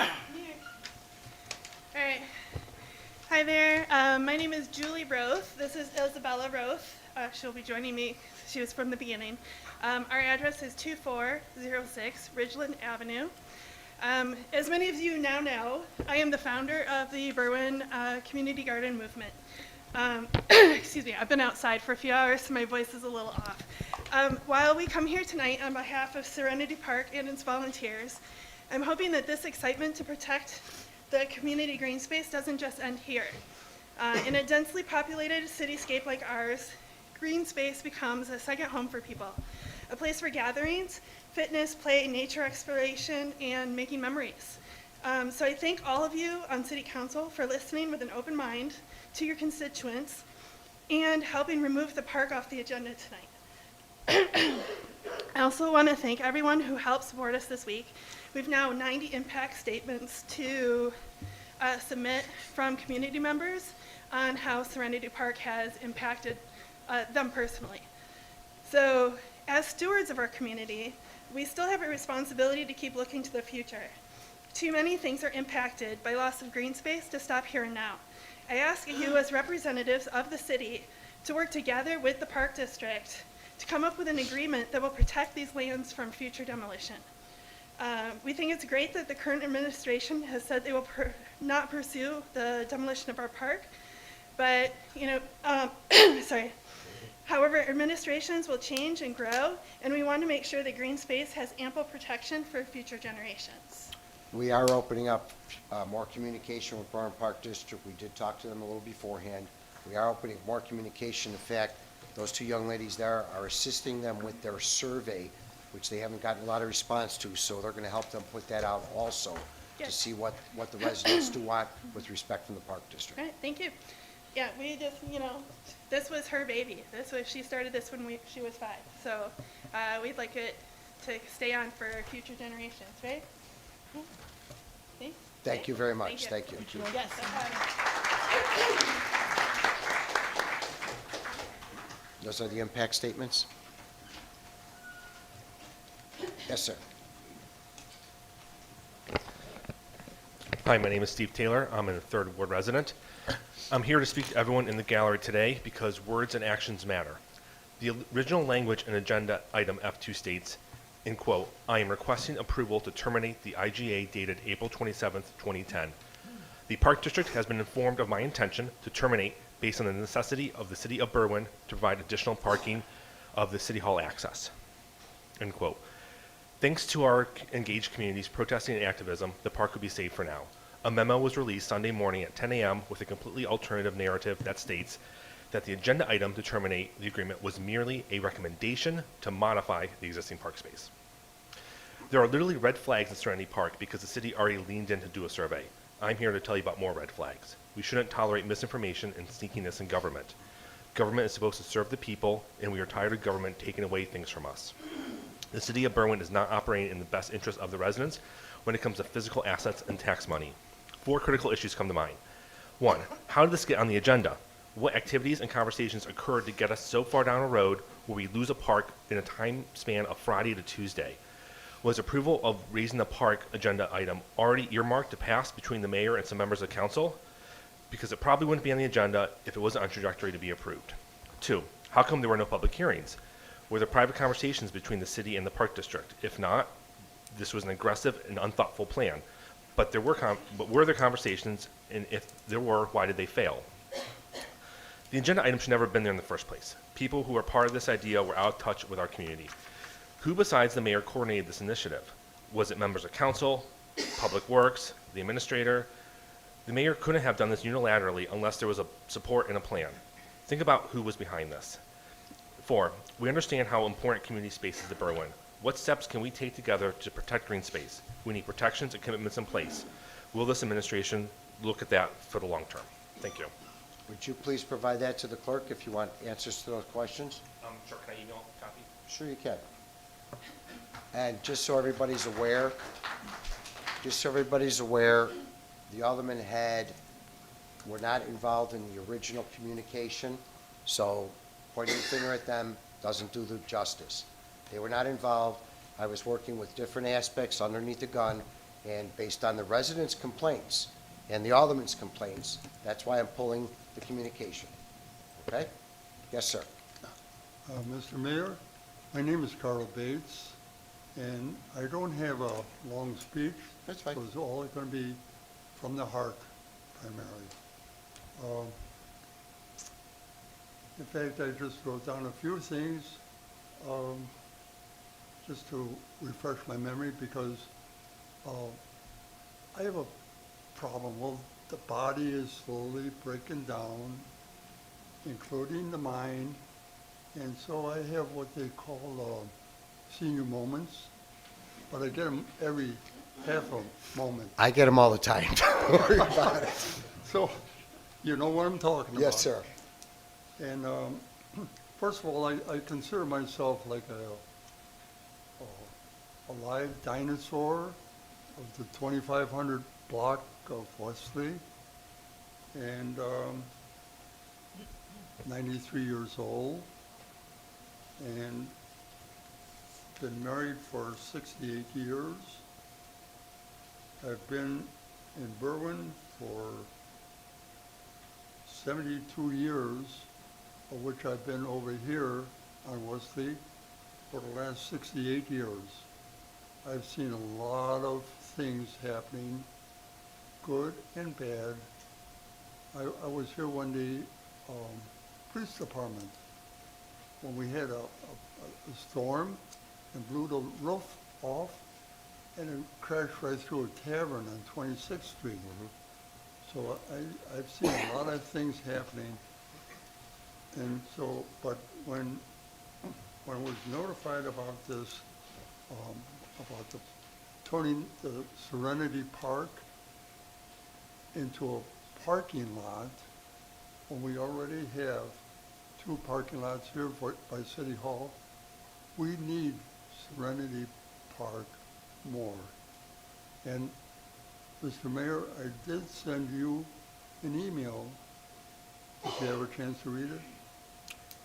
right. Hi there. My name is Julie Roth. This is Isabella Roth. She'll be joining me. She was from the beginning. Our address is 2406 Ridgeland Avenue. As many of you now know, I am the founder of the Berwyn Community Garden Movement. Excuse me, I've been outside for a few hours, so my voice is a little off. While we come here tonight on behalf of Serenity Park and its volunteers, I'm hoping that this excitement to protect the community green space doesn't just end here. In a densely populated cityscape like ours, green space becomes a second home for people, a place for gatherings, fitness, play, nature exploration, and making memories. So I thank all of you on City Council for listening with an open mind to your constituents and helping remove the park off the agenda tonight. I also want to thank everyone who helped support us this week. We've now 90 impact statements to submit from community members on how Serenity Park has impacted them personally. So as stewards of our community, we still have a responsibility to keep looking to the future. Too many things are impacted by loss of green space to stop here and now. I ask you as representatives of the city to work together with the Park District to come up with an agreement that will protect these lands from future demolition. We think it's great that the current administration has said they will not pursue the demolition of our park, but, sorry. However, administrations will change and grow, and we want to make sure that green space has ample protection for future generations. We are opening up more communication with Berwyn Park District. We did talk to them a little beforehand. We are opening more communication. In fact, those 2 young ladies there are assisting them with their survey, which they haven't gotten a lot of response to, so they're going to help them put that out also. to Yes. see what the residents do want with respect from the Park District. All right, thank you. Yeah, we just, this was her baby. She started this when she was 5. So we'd like it to stay on for future generations, right? Thanks. Thank you very much. Thank you. Yes. Those are the impact statements? Yes, sir. Hi, my name is Steve Taylor. I'm a 3rd Ward resident. I'm here to speak to everyone in the gallery today because words and actions matter. The original language in agenda item F2 states, in quote, "I am requesting approval to terminate the IGA dated April 27th, 2010. The Park District has been informed of my intention to terminate based on the necessity of the City of Berwyn to provide additional parking of the City Hall access." End quote. Thanks to our engaged communities protesting and activism, the park could be safe for now. A memo was released Sunday morning at 10 a.m. with a completely alternative narrative that states that the agenda item to terminate the agreement was merely a recommendation to modify the existing park space. There are literally red flags in Serenity Park because the city already leaned in to do a survey. I'm here to tell you about more red flags. We shouldn't tolerate misinformation and sneakiness in government. Government is supposed to serve the people, and we are tired of government taking away things from us. The City of Berwyn is not operating in the best interest of the residents when it comes to physical assets and tax money. 4 critical issues come to mind. 1, how did this get on the agenda? What activities and conversations occurred to get us so far down a road where we lose a park in a time span of Friday to Tuesday? Was approval of raising the park agenda item already earmarked to pass between the mayor and some members of council? Because it probably wouldn't be on the agenda if it wasn't on trajectory to be approved. 2, how come there were no public hearings? Were there private conversations between the city and the park district? If not, this was an aggressive and unthoughtful plan. But were there conversations, and if there were, why did they fail? The agenda item should never have been there in the first place. People who are part of this idea were out of touch with our community. Who besides the mayor coordinated this initiative? Was it members of council, public works, the administrator? The mayor couldn't have done this unilaterally unless there was a support and a plan. Think about who was behind this. 4, we understand how important community space is to Berwyn. What steps can we take together to protect green space? We need protections and commitments in place. Will this administration look at that for the long term? Thank you. Would you please provide that to the clerk if you want answers to those questions? Sure, can I email a copy? Sure you can. And just so everybody's aware, the alderman were not involved in the original communication, so pointing the finger at them doesn't do them justice. They were not involved. I was working with different aspects underneath the gun, and based on the residents' complaints and the alderman's complaints, that's why I'm pulling the communication. Okay? Yes, sir. Mr. Mayor, my name is Carl Bates, and I don't have a long speech. That's fine. So it's all going to be from the heart, primarily. In fact, I just wrote down a few things just to refresh my memory because I have a problem. Well, the body is slowly breaking down, including the mind, and so I have what they call senior moments, but I get them every half a moment. I get them all the time. Don't worry about it. So, you know what I'm talking about. Yes, sir. And first of all, I consider myself like a live dinosaur of the 2500 block of Wesley, and 93 years old, and been married for 68 years. I've been in Berwyn for 72 years, of which I've been over here on Wesley for the last 68 years. I've seen a lot of things happening, good and bad. I was here one day, police department, when we had a storm and blew the roof off, and it crashed right through a tavern on 26th Street. So I've seen a lot of things happening. And so, but when I was notified about this, about the turning the Serenity Park into a parking lot when we already have 2 parking lots here by City Hall. We need Serenity Park more. And Mr. Mayor, I did send you an email. Did you have a chance to read it?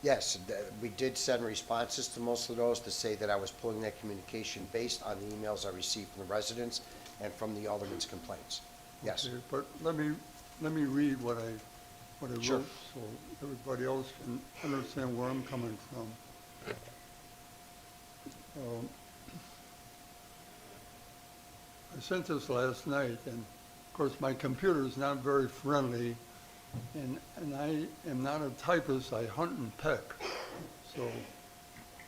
Yes, we did send responses to most of those to say that I was pulling that communication based on the emails I received from the residents and from the alderman's complaints. Yes. Okay, but let me read what I wrote Sure. so everybody else can understand where I'm coming from. I sent this last night, and of course my computer is not very friendly, and I am not a typist. I hunt and peck, so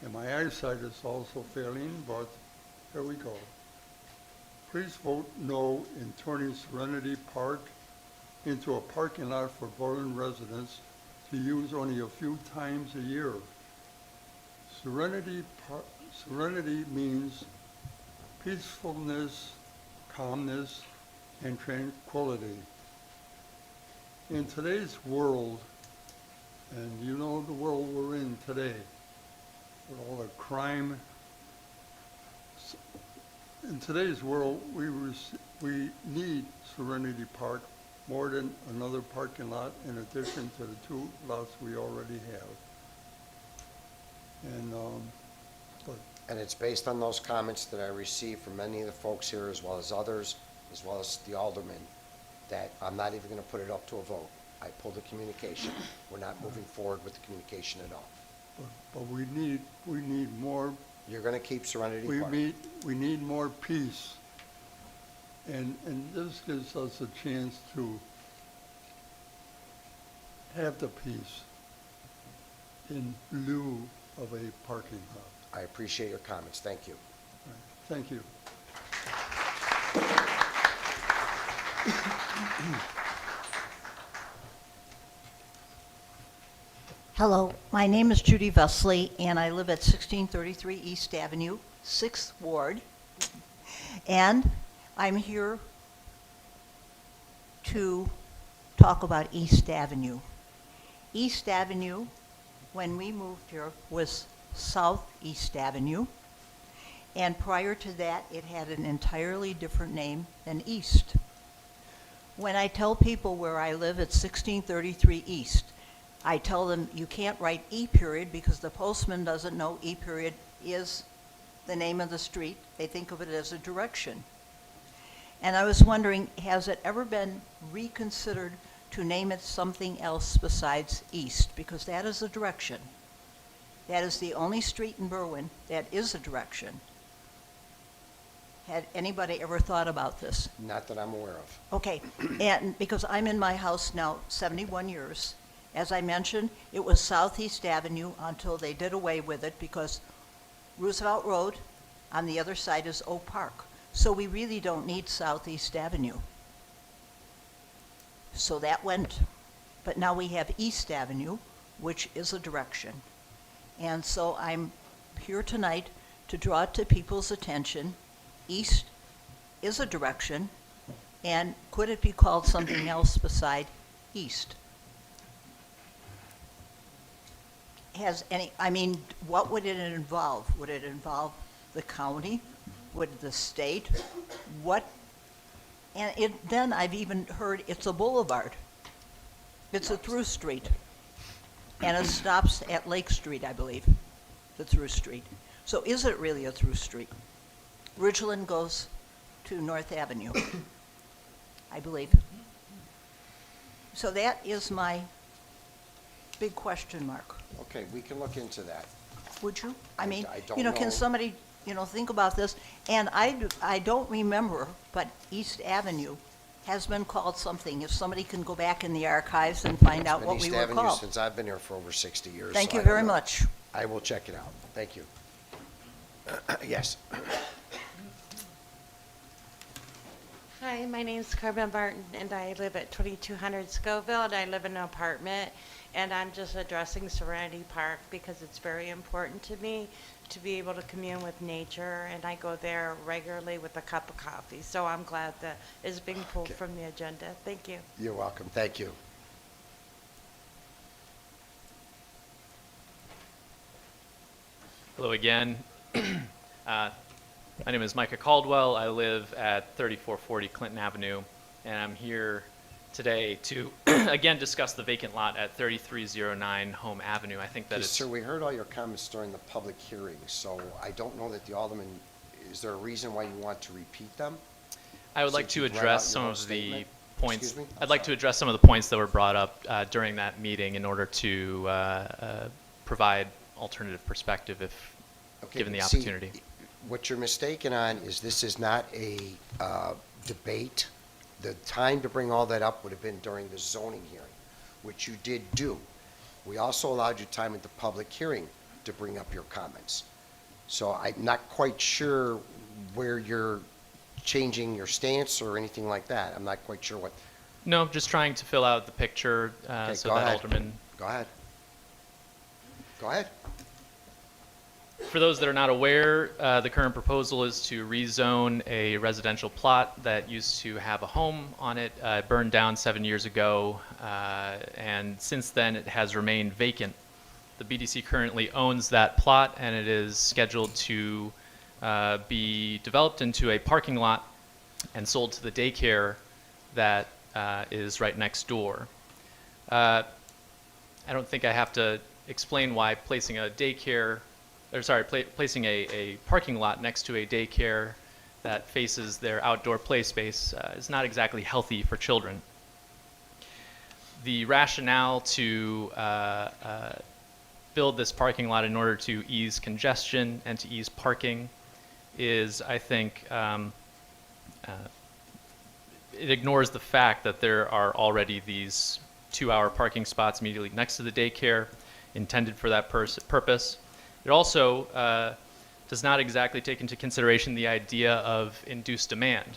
and my eyesight is also failing. But here we go. Please vote no in turning Serenity Park into a parking lot for Berwyn residents to use only a few times a year. Serenity means peacefulness, calmness, and tranquility. In today's world, and you know the world we're in today, with all the crime, in today's world, we need Serenity Park more than another parking lot in addition to the 2 lots we already have. And, And it's based on those comments that I received from many of the folks here, as well as others, as well as the aldermen, that I'm not even going to put it up to a vote. I pulled the communication. We're not moving forward with the communication at all. but we need more. You're going to keep Serenity Park. We need more peace. And this gives us a chance to have the peace in lieu of a parking lot. I appreciate your comments. Thank you. Thank you. Hello, my name is Judy Vesley, and I live at 1633 East Avenue, 6th Ward. And I'm here to talk about East Avenue. East Avenue, when we moved here, was South East Avenue. And prior to that, it had an entirely different name than East. When I tell people where I live at 1633 East, I tell them you can't write E period because the postman doesn't know E period is the name of the street. They think of it as a direction. And I was wondering, has it ever been reconsidered to name it something else besides East? Because that is a direction. That is the only street in Berwyn that is a direction. Had anybody ever thought about this? Not that I'm aware of. Okay, and because I'm in my house now 71 years, as I mentioned, it was Southeast Avenue until they did away with it because Roosevelt Road on the other side is Oak Park. So we really don't need Southeast Avenue. So that went, but now we have East Avenue, which is a direction. And so I'm here tonight to draw to people's attention, East is a direction, and could it be called something else beside East? What would it involve? Would it involve the county? Would the state? Then I've even heard it's a boulevard. It's a through street. And it stops at Lake Street, I believe, the through street. So is it really a through street? Ridgeland goes to North Avenue, I believe. So that is my big question mark. Okay, we can look into that. Would you? I don't know. Can somebody, think about this? And I don't remember, but East Avenue has been called something. If somebody can go back in the archives and find out what we were East Avenue called. since I've been here for over 60 years. Thank so you I don't very know. much. I will check it out. Thank you. Yes. Hi Hi, my name's Carmen Barton, and I live at 2200 Scoville, and I live in an apartment, and I'm just addressing Serenity Park because it's very important to me to be able to commune with nature, and I go there regularly with a cup of coffee. So I'm glad that it's being pulled from the agenda. Thank you. You're welcome. Thank you. Hello again. My name is Micah Caldwell. I live at 3440 Clinton Avenue, and I'm here today to again discuss the vacant lot at 3309 Home Avenue. I think that Yes, it's sir, we heard all your comments during the public hearing, so I don't know that the alderman, is there a reason why you want to repeat them? I would like Since to you've read address out your some whole of the statement? points. Excuse me? I'd like to address some of the points that were brought up during that meeting in order to provide alternative perspective if Okay, given the but see, opportunity. What you're mistaken on is this is not a debate. The time to bring all that up would have been during the zoning hearing, which you did do. We also allowed you time at the public hearing to bring up your comments. So I'm not quite sure where you're changing your stance or anything like that. I'm not quite sure what. No, just trying to fill out the picture Okay, so go that ahead. Alderman. Go ahead. Go ahead. For those that are not aware, the current proposal is to rezone a residential plot that used to have a home on it. It burned down 7 years ago, and since then it has remained vacant. The BDC currently owns that plot, and it is scheduled to be developed into a parking lot and sold to the daycare that is right next door. I don't think I have to explain why placing a daycare placing a parking lot next to a daycare that faces their outdoor play space is not exactly healthy for children. The rationale to build this parking lot in order to ease congestion and to ease parking is, I think, it ignores the fact that there are already these 2-hour parking spots immediately next to the daycare intended for that purpose. It also does not exactly take into consideration the idea of induced demand.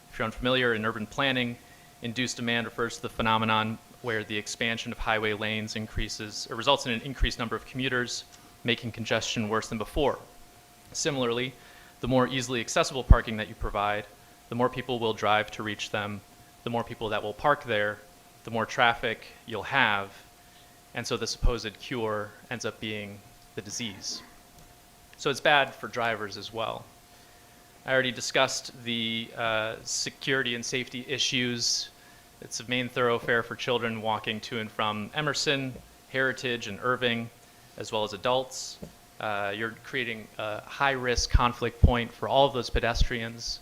If you're unfamiliar, in urban planning, induced demand refers to the phenomenon where the expansion of highway lanes increases or results in an increased number of commuters, making congestion worse than before. Similarly, the more easily accessible parking that you provide, the more people will drive to reach them, the more people that will park there, the more traffic you'll have, and so the supposed cure ends up being the disease. So it's bad for drivers as well. I already discussed the security and safety issues. It's a main thoroughfare for children walking to and from Emerson, Heritage, and Irving, as well as adults. You're creating a high-risk conflict point for all of those pedestrians,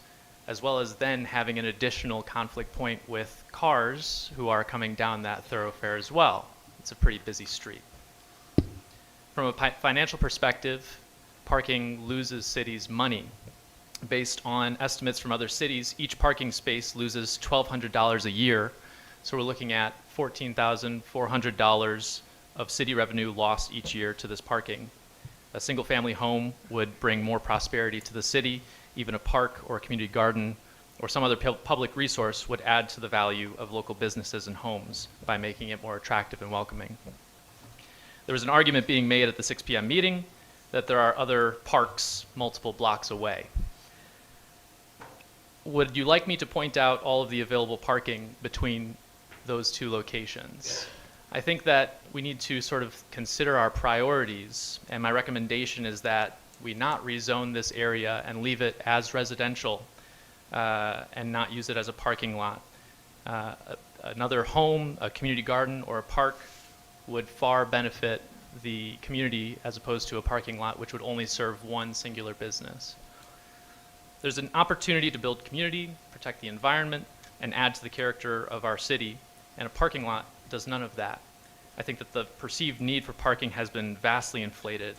as well as then having an additional conflict point with cars who are coming down that thoroughfare as well. It's a pretty busy street. From a financial perspective, parking loses cities money. Based on estimates from other cities, each parking space loses $1,200 a year. So we're looking at $14,400 of city revenue lost each year to this parking. A single-family home would bring more prosperity to the city. Even a park or a community garden or some other public resource would add to the value of local businesses and homes by making it more attractive and welcoming. There was an argument being made at the 6 p.m. meeting that there are other parks multiple blocks away. Would you like me to point out all of the available parking between those two locations? I think that we need to sort of consider our priorities, and my recommendation is that we not rezone this area and leave it as residential and not use it as a parking lot. Another home, a community garden, or a park would far benefit the community as opposed to a parking lot which would only serve one singular business. There's an opportunity to build community, protect the environment, and add to the character of our city, and a parking lot does none of that. I think that the perceived need for parking has been vastly inflated,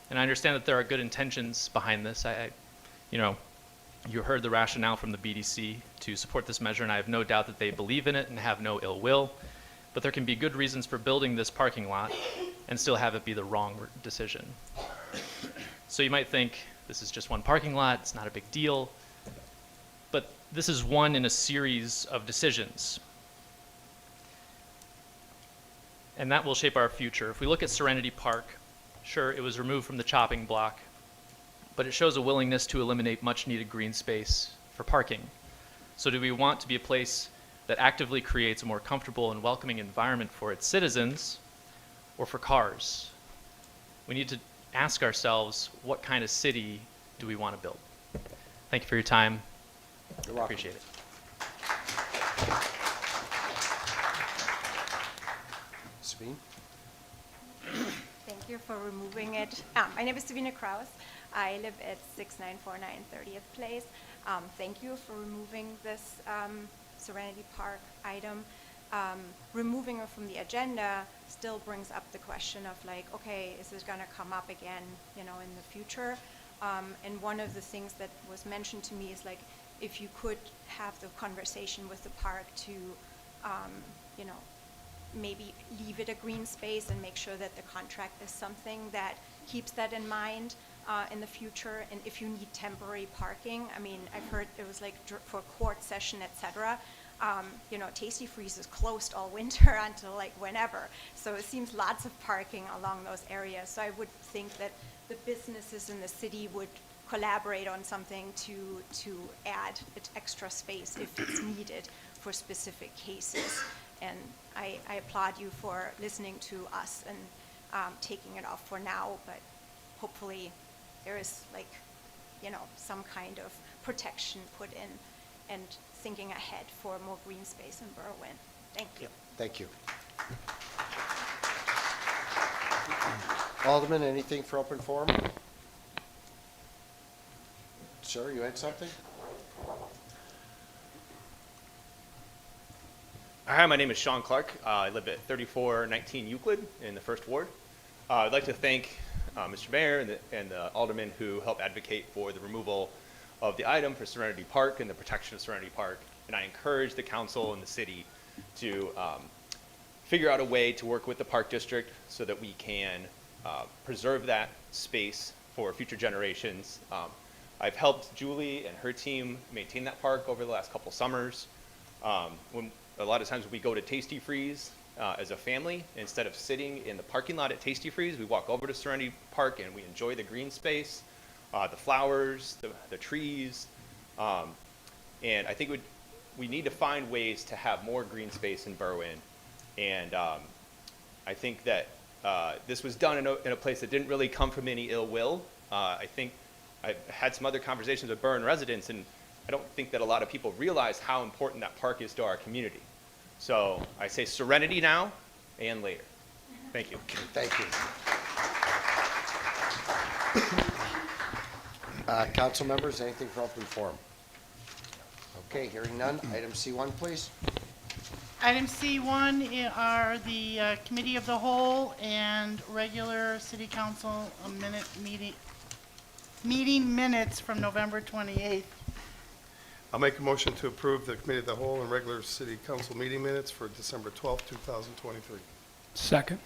and I understand that there are good intentions behind this. You heard the rationale from the BDC to support this measure, and I have no doubt that they believe in it and have no ill will. But there can be good reasons for building this parking lot and still have it be the wrong decision. So you might think, this is just one parking lot, it's not a big deal. But this is one in a series of decisions. And that will shape our future. If we look at Serenity Park, sure, it was removed from the chopping block, but it shows a willingness to eliminate much needed green space for parking. So do we want to be a place that actively creates a more comfortable and welcoming environment for its citizens, or for cars? We need to ask ourselves, what kind of city do we want to build? Thank you for your time. You're welcome. Appreciate it. Sabine? Thank you for removing it. My name is Sabine Kraus. I live at 6949 30th Place. Thank you for removing this Serenity Park item. Removing it from the agenda still brings up the question of like, okay, is this gonna come up again, you know, in the future? And one of the things that was mentioned to me is like, if you could have the conversation with the park to, you know, maybe leave it a green space and make sure that the contract is something that keeps that in mind in the future. And if you need temporary parking, I mean, I've heard it was like for court session, et cetera. You know, Tasty Freeze is closed all winter until like whenever. So it seems lots of parking along those areas. So I would think that the businesses in the city would collaborate on something to add extra space if it's needed for specific cases. And I applaud you for listening to us and taking it off for now, but hopefully there is like, you know, some kind of protection put in and thinking ahead for more green space in Berwyn. Thank you. Thank you. Alderman, anything for open forum? Sir, you had something? Hi, my name is Sean Clark. I live at 3419 Euclid in the First Ward. I'd like to thank Mr. Mayor and the aldermen who helped advocate for the removal of the item for Serenity Park and the protection of Serenity Park. And I encourage the council and the city to figure out a way to work with the Park District so that we can preserve that space for future generations. I've helped Julie and her team maintain that park over the last couple summers. A lot of times we go to Tasty Freeze as a family. Instead of sitting in the parking lot at Tasty Freeze, we walk over to Serenity Park and we enjoy the green space, the flowers, the trees. And I think we need to find ways to have more green space in Berwyn. And I think that this was done in a place that didn't really come from any ill will. I think I've had some other conversations with Berwyn residents, and I don't think that a lot of people realize how important that park is to our community. So I say serenity now and later. Thank you. Thank you. Council members, anything for open forum? Okay, hearing none. Item C1, please. Item C1 are the Committee of the Whole and regular City Council meeting minutes from November 28th. I'll make a motion to approve the Committee of the Whole and regular City Council meeting minutes for December 12th, 2023. Second.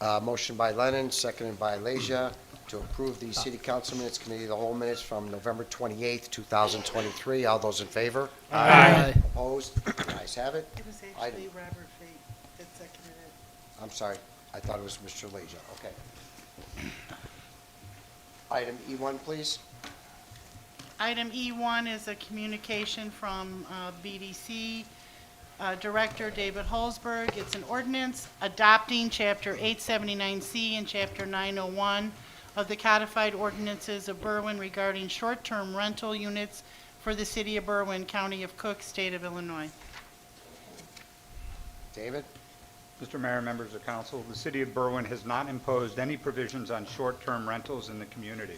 Motion by Lennon, seconded by Leja, to approve the City Council minutes, Committee of the Whole minutes from November 28th, 2023. All those in favor? Aye. Opposed? Ayes have it. It was actually Robert Fate that seconded it. I'm sorry. I thought it was Mr. Leja. Okay. Item E1, please. Item E1 is a communication from BDC Director David Holzberg. It's an ordinance adopting Chapter 879C and Chapter 901 of the codified ordinances of Berwyn regarding short-term rental units for the City of Berwyn, County of Cook, State of Illinois. David? Mr. Mayor, members of council, the City of Berwyn has not imposed any provisions on short-term rentals in the community.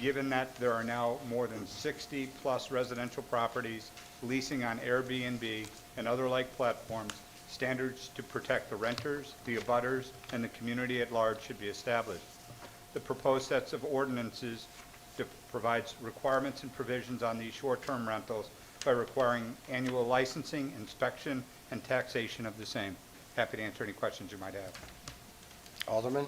Given that there are now more than 60-plus residential properties leasing on Airbnb and other like platforms, standards to protect the renters, the abutters, and the community at large should be established. The proposed sets of ordinances provides requirements and provisions on these short-term rentals by requiring annual licensing, inspection, and taxation of the same. Happy to answer any questions you might have. Alderman?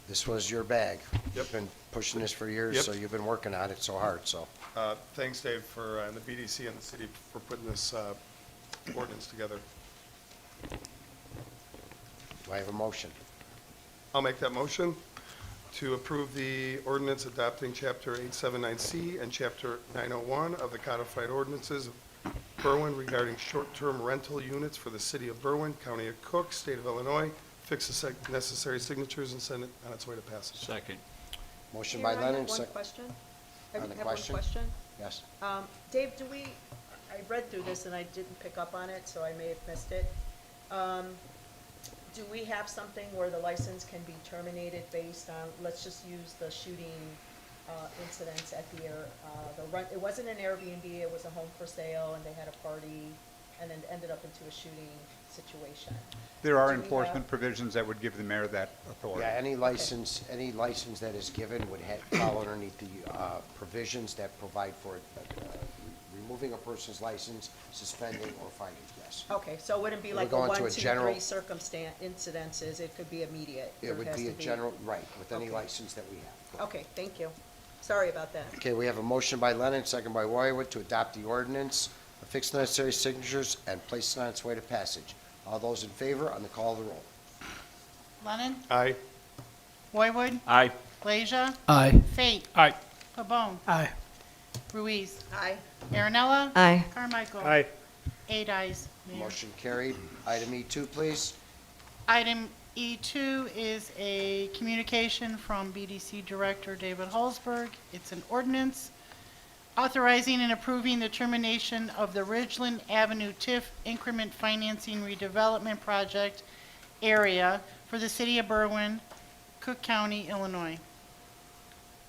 This was your bag. Yep. You've been pushing this for years, Yep. so you've been working on it so hard, so. Thanks, Dave, for, and the BDC and the city for putting this ordinance together. Do I have a motion? I'll make that motion to approve the ordinance adopting Chapter 879C and Chapter 901 of the codified ordinances of Berwyn regarding short-term rental units for the city of Berwyn, county of Cook, state of Illinois, fix the necessary signatures and send it on its way to passage. Second. Motion by Mayor, I have Lennon, one sec- question. I On have the one question? question. Yes. Dave, I read through this and I didn't pick up on it, so I may have missed it. Do we have something where the license can be terminated based on, let's just use the shooting incidents at it wasn't an Airbnb, it was a home for sale, and they had a party, and then ended up into a shooting situation. There are Do we enforcement provisions that would give the mayor that authority. Yeah, any license that is given would fall underneath the provisions that provide for removing a person's license, suspending or fining, yes. Okay, so it wouldn't be We're like a going to 1, a 2, general- 3 incidences, it could be immediate. It There would has be to a general, right, with any Okay. license that we have. Okay, thank you. Sorry about that. Okay, we have a motion by Lennon, second by Roywood, to adopt the ordinance, affix the necessary signatures, and place it on its way to passage. All those in favor, on the call of the roll. Lennon? Aye. Roywood? Aye. Leisure? Aye. Fate? Aye. Pabon? Aye. Ruiz? Aye. Aaronella? Aye. Carmichael? Aye. 8 ayes, Mayor. Motion carried. Item E2, please. Item E2 is a communication from BDC Director David Holzberg. It's an ordinance authorizing and approving the termination of the Ridgeland Avenue TIF Increment Financing Redevelopment Project area for the city of Berwyn, Cook County, Illinois.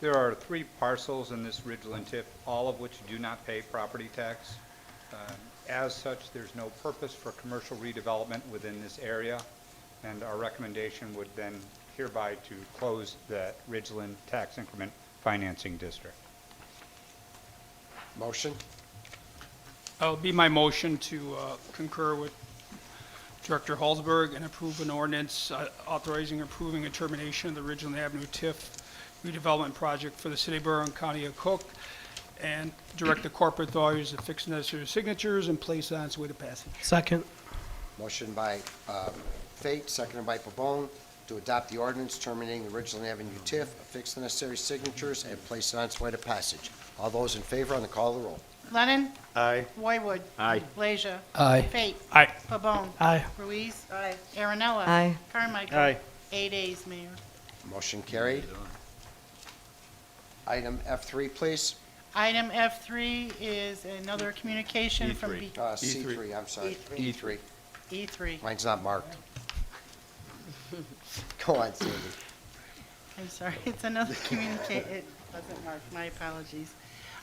There are 3 parcels in this Ridgeland TIF, all of which do not pay property tax. As such, there's no purpose for commercial redevelopment within this area, and our recommendation would then hereby to close the Ridgeland Tax Increment Financing District. Motion? It'll be my motion to concur with Director Halsberg and approve an ordinance authorizing and approving a termination of the Ridgeland Avenue TIF redevelopment project for the city of Berwyn, county of Cook, and direct the corporate authorities to fix necessary signatures and place it on its way to passage. Second. Motion by Fate, seconded by Pabon, to adopt the ordinance terminating the Ridgeland Avenue TIF, affix the necessary signatures, and place it on its way to passage. All those in favor, on the call of the roll. Lennon? Aye. Roywood? Aye. Leisure? Aye. Fate? Aye. Pabon? Aye. Ruiz? Aye. Aaronella? Aye. Carmichael? Aye. 8 ayes, Mayor. Motion carried. Item F3, please. Item F3 is another communication from E3. C3, I'm sorry. E3. E3. Mine's not marked. Go on, Sandy. I'm sorry, it's another it wasn't marked, my apologies.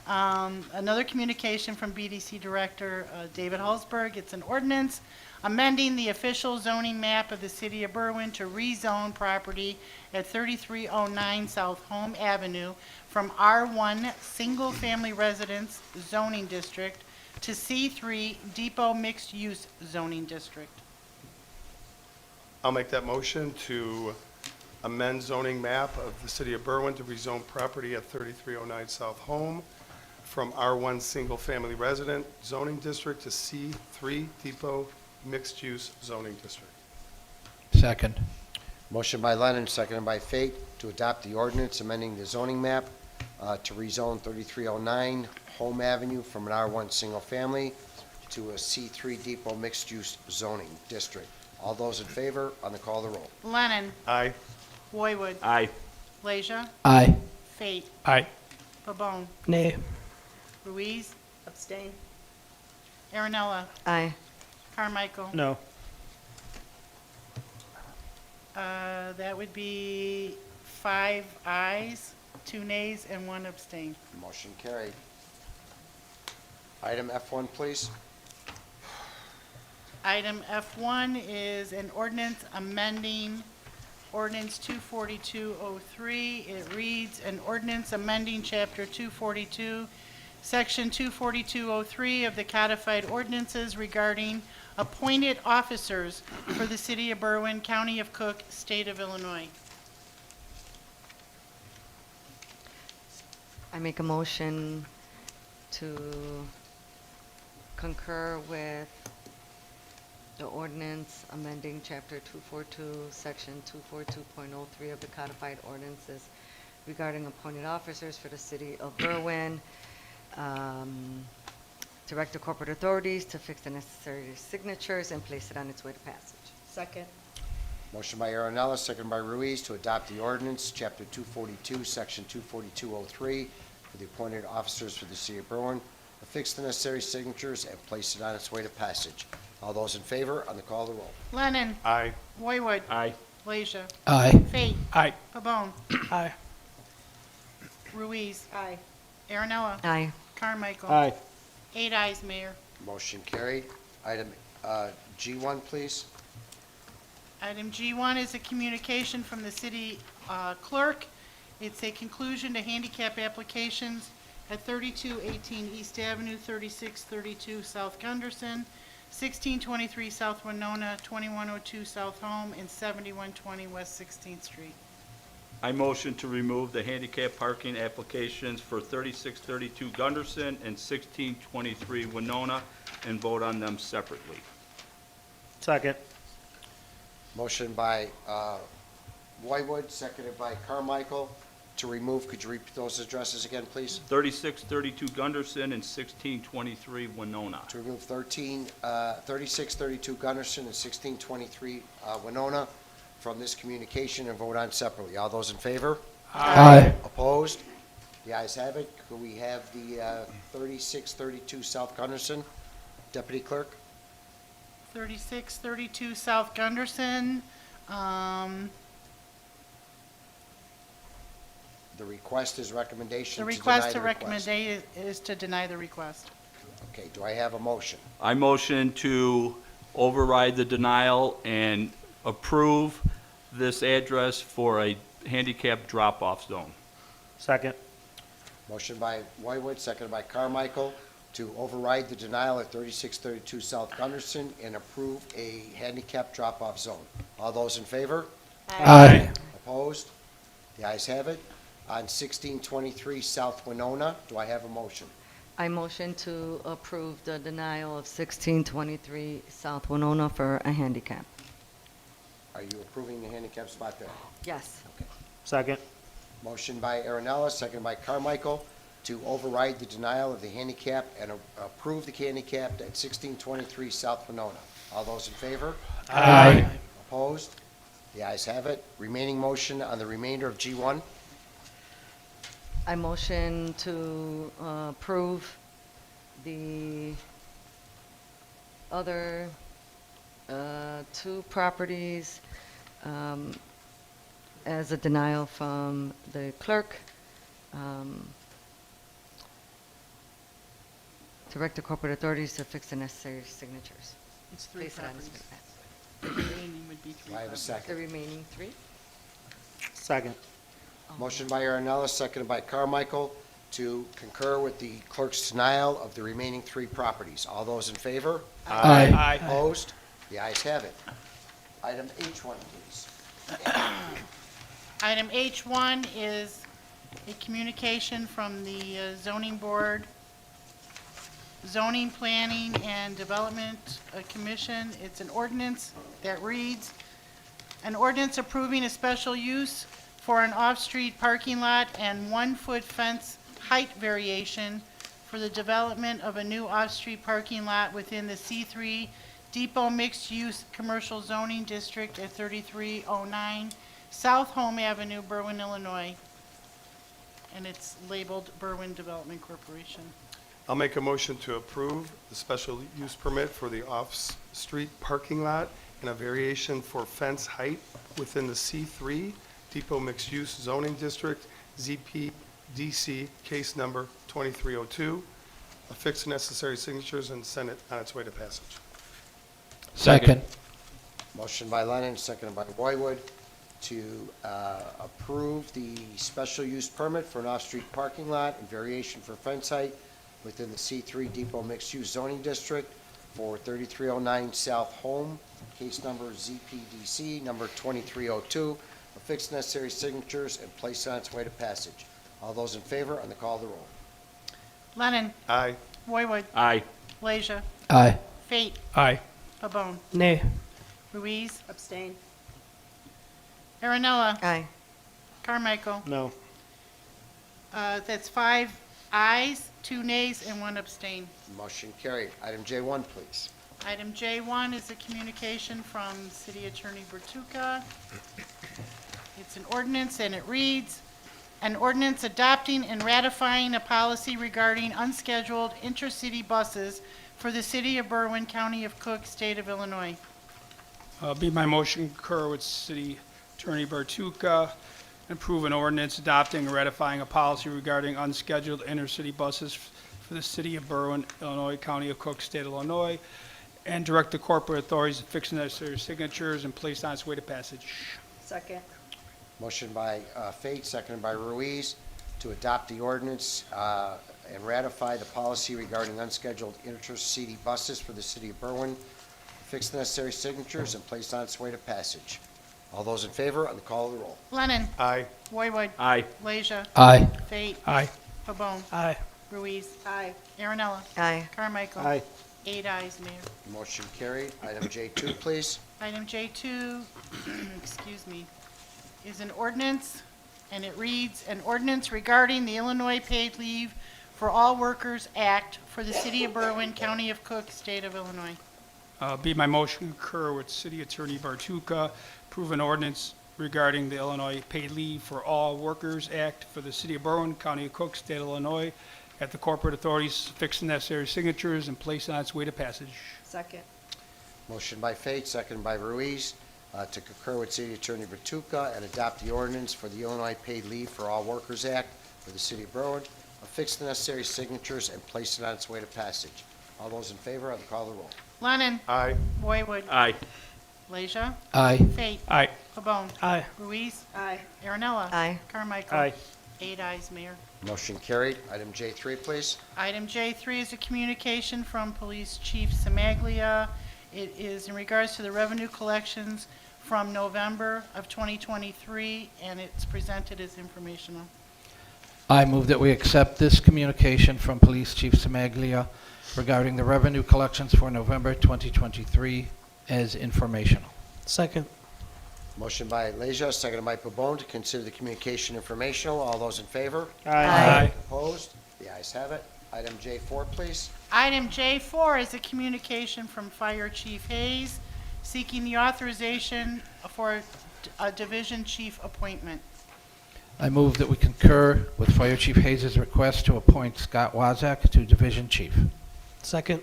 Another communication from BDC Director David Halsberg. It's an ordinance amending the official zoning map of the city of Berwyn to rezone property at 3309 South Home Avenue from R1 Single Family Residence Zoning District to C3 Depot Mixed Use Zoning District. I'll make that motion to amend zoning map of the city of Berwyn to rezone property at 3309 South Home from R1 Single Family Resident Zoning District to C3 Depot Mixed Use Zoning District. Second. Motion by Lennon, seconded by Fate, to adopt the ordinance amending the zoning map to rezone 3309 Home Avenue from an R1 Single Family to a C3 Depot Mixed Use Zoning District. All those in favor, on the call of the roll. Lennon. Aye. Roywood. Aye. Leisure. Aye. Fate. Aye. Pabon. Nay. Ruiz. Abstain? Aaronella. Aye. Carmichael. No. That would be 5 ayes, 2 nays, and 1 abstain. Motion carried. Item F1, please. Item F1 is an ordinance amending ordinance 24203. It reads, an ordinance amending chapter 242, section 24203 of the codified ordinances regarding appointed officers for the city of Berwyn, county of Cook, state of Illinois. I make a motion to concur with the ordinance amending Chapter 242, Section 242.03 of the codified ordinances regarding appointed officers for the city of Berwyn. Direct the corporate authorities to fix the necessary signatures and place it on its way to passage. Second. Motion by Aaronella, second by Ruiz, to adopt the ordinance, Chapter 242, Section 24203, for the appointed officers for the city of Berwyn, affix the necessary signatures and place it on its way to passage. All those in favor, on the call of the roll. Lennon. Aye. Roywood. Aye. Leisure. Aye. Fate. Aye. Pabon. Aye. Ruiz. Aye. Aaronella. Aye. Carmichael. Aye. 8 ayes, Mayor. Motion carried. Item G1, please. Item G1 is a communication from the city clerk. It's a conclusion to handicap applications at 3218 East Avenue, 3632 South Gunderson, 1623 South Winona, 2102 South Home, and 7120 West 16th Street. I motion to remove the handicap parking applications for 3632 Gunderson and 1623 Winona and vote on them separately. Second. Motion by Roywood, seconded by Carmichael, to remove. Could you repeat those addresses again, please? 3632 Gunderson and 1623 Winona. To remove 3632 Gunderson and 1623 Winona from this communication and vote on separately. All those in favor? Aye. Opposed? The ayes have it. Could we have the 3632 South Gunderson? Deputy Clerk? 3632 South Gunderson. The request is recommendation The to deny request the to request. recommend is to deny the request. Okay, do I have a motion? I motion to override the denial and approve this address for a handicap drop-off zone. Second. Motion by Roywood, seconded by Carmichael, to override the denial at 3632 South Gunderson and approve a handicap drop-off zone. All those in favor? Aye. Opposed? The ayes have it. On 1623 South Winona, do I have a motion? I motion to approve the denial of 1623 South Winona for a handicap. Are you approving the handicap spot there? Yes. Second. Motion by Aaronella, seconded by Carmichael, to override the denial of the handicap and approve the handicap at 1623 South Winona. All those in favor? Aye. Opposed? The ayes have it. Remaining motion on the remainder of G1. I motion to approve the other two properties as a denial from the clerk. Direct the corporate authorities to fix the necessary signatures. It's 3 Place it on its properties. way to passage. The remaining would be 3 Do I have a properties. The second? remaining three? Second. Motion by Aaronella, seconded by Carmichael, to concur with the clerk's denial of the remaining 3 properties. All those in favor? Aye. Aye. Opposed? The ayes have it. Item H1, please. Item H1 is a communication from the zoning board, Zoning, Planning, and Development Commission. It's an ordinance that reads, an ordinance approving a special use for an off-street parking lot and 1-foot fence height variation for the development of a new off-street parking lot within the C3 Depot Mixed-Use Commercial Zoning District at 3309 South Home Avenue, Berwyn, Illinois. And it's labeled Berwyn Development Corporation. I'll make a motion to approve the special use permit for the off-street parking lot and a variation for fence height within the C3 Depot Mixed Use Zoning District, ZPDC, case number 2302. Affix the necessary signatures and send it on its way to passage. Second. Motion by Lennon, seconded by Roywood, to approve the special use permit for an off-street parking lot and variation for fence height within the C3 Depot Mixed Use Zoning District for 3309 South Home, case number ZPDC number 2302. Affix necessary signatures and place it on its way to passage. All those in favor on the call of the roll. Lennon. Aye. Roywood. Aye. Leisure. Aye. Fate. Aye. Pabon. Nay. Ruiz. Abstain. Aaronella. Aye. Carmichael. No. That's 5 ayes, 2 nays, and 1 abstain. Motion carried. Item J1, please. Item J1 is a communication from City Attorney Bertucca. It's an ordinance, and it reads, "An ordinance adopting and ratifying a policy regarding unscheduled intercity buses for the City of Berwyn, County of Cook, State of Illinois." Be my motion concur with City Attorney Bertucca and approve an ordinance adopting and ratifying a policy regarding unscheduled intercity buses for the City of Berwyn, Illinois, County of Cook, State of Illinois, and direct the corporate authorities to fix necessary signatures and place on its way to passage. Second. Motion by Fate, seconded by Ruiz, to adopt the ordinance and ratify the policy regarding unscheduled intercity buses for the City of Berwyn, fix the necessary signatures, and place on its way to passage. All those in favor, on the call of the roll. Lennon. Aye. Roywood. Aye. Leisure. Aye. Fate. Aye. Pabon. Aye. Ruiz. Aye. Aaronella. Aye. Carmichael. Aye. 8 ayes, Mayor. Motion carried. Item J2, please. Item J2, excuse me, is an ordinance, and it reads, "An ordinance regarding the Illinois Paid Leave for All Workers Act for the City of Berwyn, County of Cook, State of Illinois." Be my motion concur with City Attorney Bertucca, approve an ordinance regarding the Illinois Paid Leave for All Workers Act for the City of Berwyn, County of Cook, State of Illinois, at the corporate authorities fix the necessary signatures and place on its way to passage. Second. Motion by Fate, seconded by Ruiz, to concur with City Attorney Bertucca and adopt the ordinance for the Illinois Paid Leave for All Workers Act for the City of Berwyn, affix the necessary signatures, and place it on its way to passage. All those in favor, on the call of the roll. Lennon. Aye. Roywood. Aye. Leisure. Aye. Fate. Aye. Pabon. Aye. Ruiz. Aye. Aaronella. Aye. Carmichael. Aye. 8 ayes, Mayor. Motion carried. Item J3, please. Item J3 is a communication from Police Chief Samaglia. It is in regards to the revenue collections from November of 2023, and it's presented as informational. I move that we accept this communication from Police Chief Samaglia regarding the revenue collections for November 2023 as informational. Second. Motion by Leisure, seconded by Pabon, to consider the communication informational. All those in favor? Aye. Opposed? The ayes have it. Item J4, please. Item J4 is a communication from Fire Chief Hayes seeking the authorization for a division chief appointment. I move that we concur with Fire Chief Hayes' request to appoint Scott Wozak to Division Chief. Second.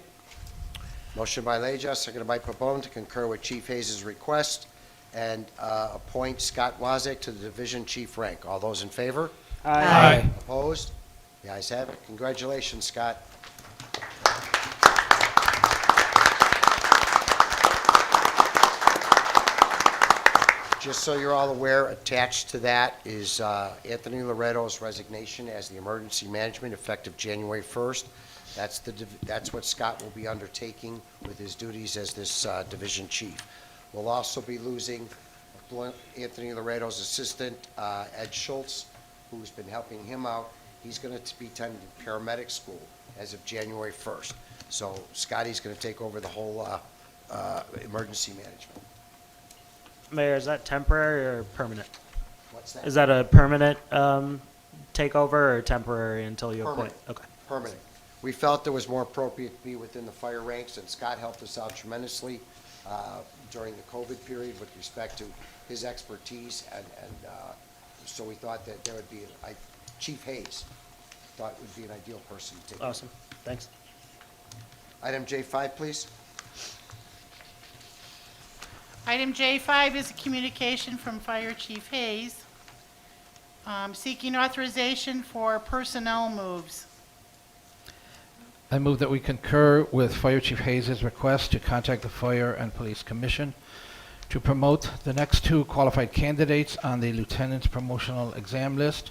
Motion by Leisure, seconded by Pabon, to concur with Chief Hayes' request and appoint Scott Wozak to the Division Chief rank. All those in favor? Aye. Opposed? The ayes have it. Congratulations, Scott. Just so you're all aware, attached to that is Anthony Loretto's resignation as the emergency management effective January 1st. That's what Scott will be undertaking with his duties as this division chief. We'll also be losing Anthony Loretto's assistant, Ed Schultz, who's been helping him out. He's going to be attending paramedic school as of January 1st. So Scotty's going to take over the whole emergency management. Mayor, is that temporary or permanent? What's that? Is that a permanent takeover or temporary until you appoint? Permanent. Okay. Permanent. We felt it was more appropriate to be within the fire ranks, and Scott helped us out tremendously during the COVID period with respect to his expertise, and so we thought that there would be, Chief Hayes thought would be an ideal person to take. Awesome. Thanks. Item J5, please. Item J5 is a communication from Fire Chief Hayes seeking authorization for personnel moves. I move that we concur with Fire Chief Hayes' request to contact the Fire and Police Commission to promote the next 2 qualified candidates on the lieutenant's promotional exam list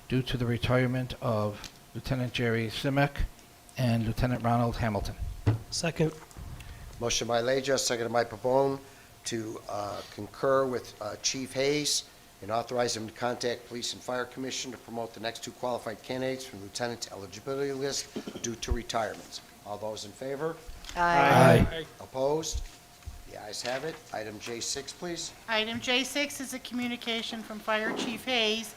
due to the retirement of Lieutenant Jerry Simek and Lieutenant Ronald Hamilton. Second. Motion by Leja, seconded by Pabon, to concur with Chief Hayes and authorize him to contact Police and Fire Commission to promote the next 2 qualified candidates from lieutenant eligibility list due to retirements. All those in favor? Aye. Opposed? The ayes have it. Item J6, please. Item J6 is a communication from Fire Chief Hayes,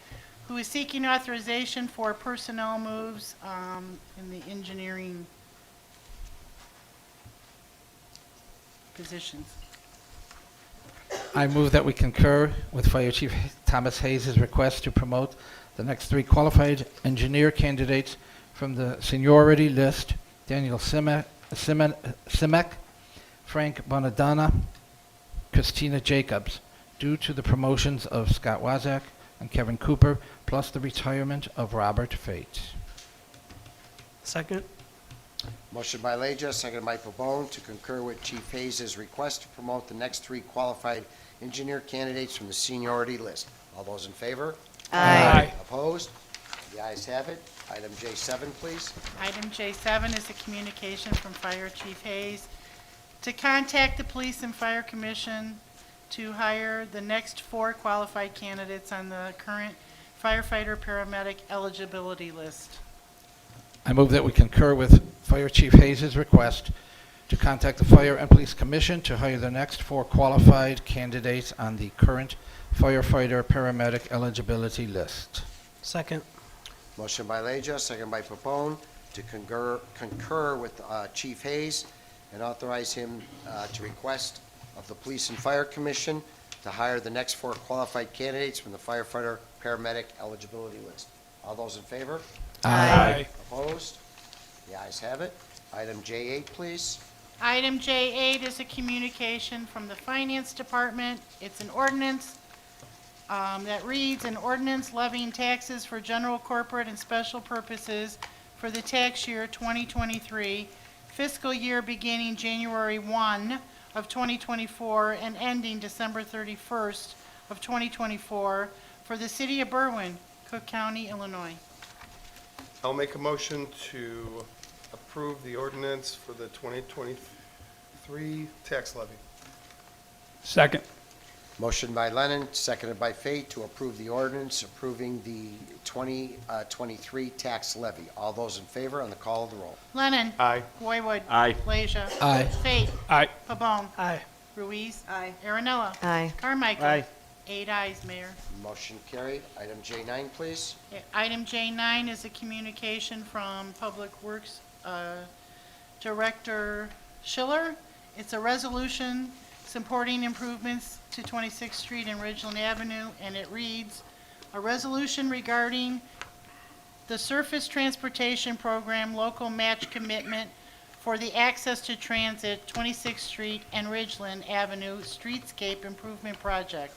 who is seeking authorization for personnel moves in the engineering positions. I move that we concur with Fire Chief Thomas Hayes' request to promote the next 3 qualified engineer candidates from the seniority list: Daniel Simek, Frank Bonadonna, Christina Jacobs, due to the promotions of Scott Wazak and Kevin Cooper, plus the retirement of Robert Fate. Second. Motion by Leja, seconded by Pabon, to concur with Chief Hayes' request to promote the next 3 qualified engineer candidates from the seniority list. All those in favor? Aye. Opposed? The ayes have it. Item J7, please. Item J7 is a communication from Fire Chief Hayes to contact the Police and Fire Commission to hire the next 4 qualified candidates on the current firefighter paramedic eligibility list. I move that we concur with Fire Chief Hayes' request to contact the Fire and Police Commission to hire the next 4 qualified candidates on the current firefighter paramedic eligibility list. Second. Motion by Leja, seconded by Pabon, to concur with Chief Hayes and authorize him to request of the Police and Fire Commission to hire the next 4 qualified candidates from the firefighter paramedic eligibility list. All those in favor? Aye. Opposed? The ayes have it. Item J8, please. Item J8 is a communication from the Finance Department. It's an ordinance that reads, an ordinance levying taxes for general, corporate, and special purposes for the tax year 2023, fiscal year beginning January 1 of 2024 and ending December 31st of 2024 for the city of Berwyn, Cook County, Illinois. I'll make a motion to approve the ordinance for the 2023 tax levy. Second. Motion by Lennon, seconded by Fate, to approve the ordinance approving the 2023 tax levy. All those in favor on the call of the roll. Lennon. Aye. Boywood. Aye. Leisure. Aye. Fate. Aye. Pabon. Aye. Ruiz. Aye. Aaronella. Aye. Carmichael. Aye. 8 ayes, Mayor. Motion carried. Item J9, please. Item J9 is a communication from Public Works Director Schiller. It's a resolution supporting improvements to 26th Street and Ridgeland Avenue, and it reads, a resolution regarding the Surface Transportation Program local match commitment for the access to transit 26th Street and Ridgeland Avenue Streetscape Improvement Project.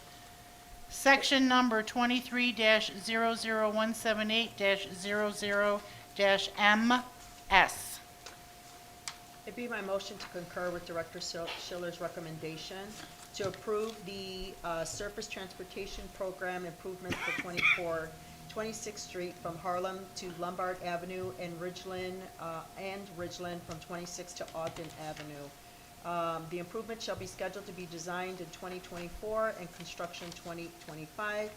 Section number 23-00178-00-MS. It'd be my motion to concur with Director Schiller's recommendation to approve the Surface Transportation Program improvement for 26th Street from Harlem to Lombard Avenue and Ridgeland from 26th to Ogden Avenue. The improvement shall be scheduled to be designed in 2024 and construction 2025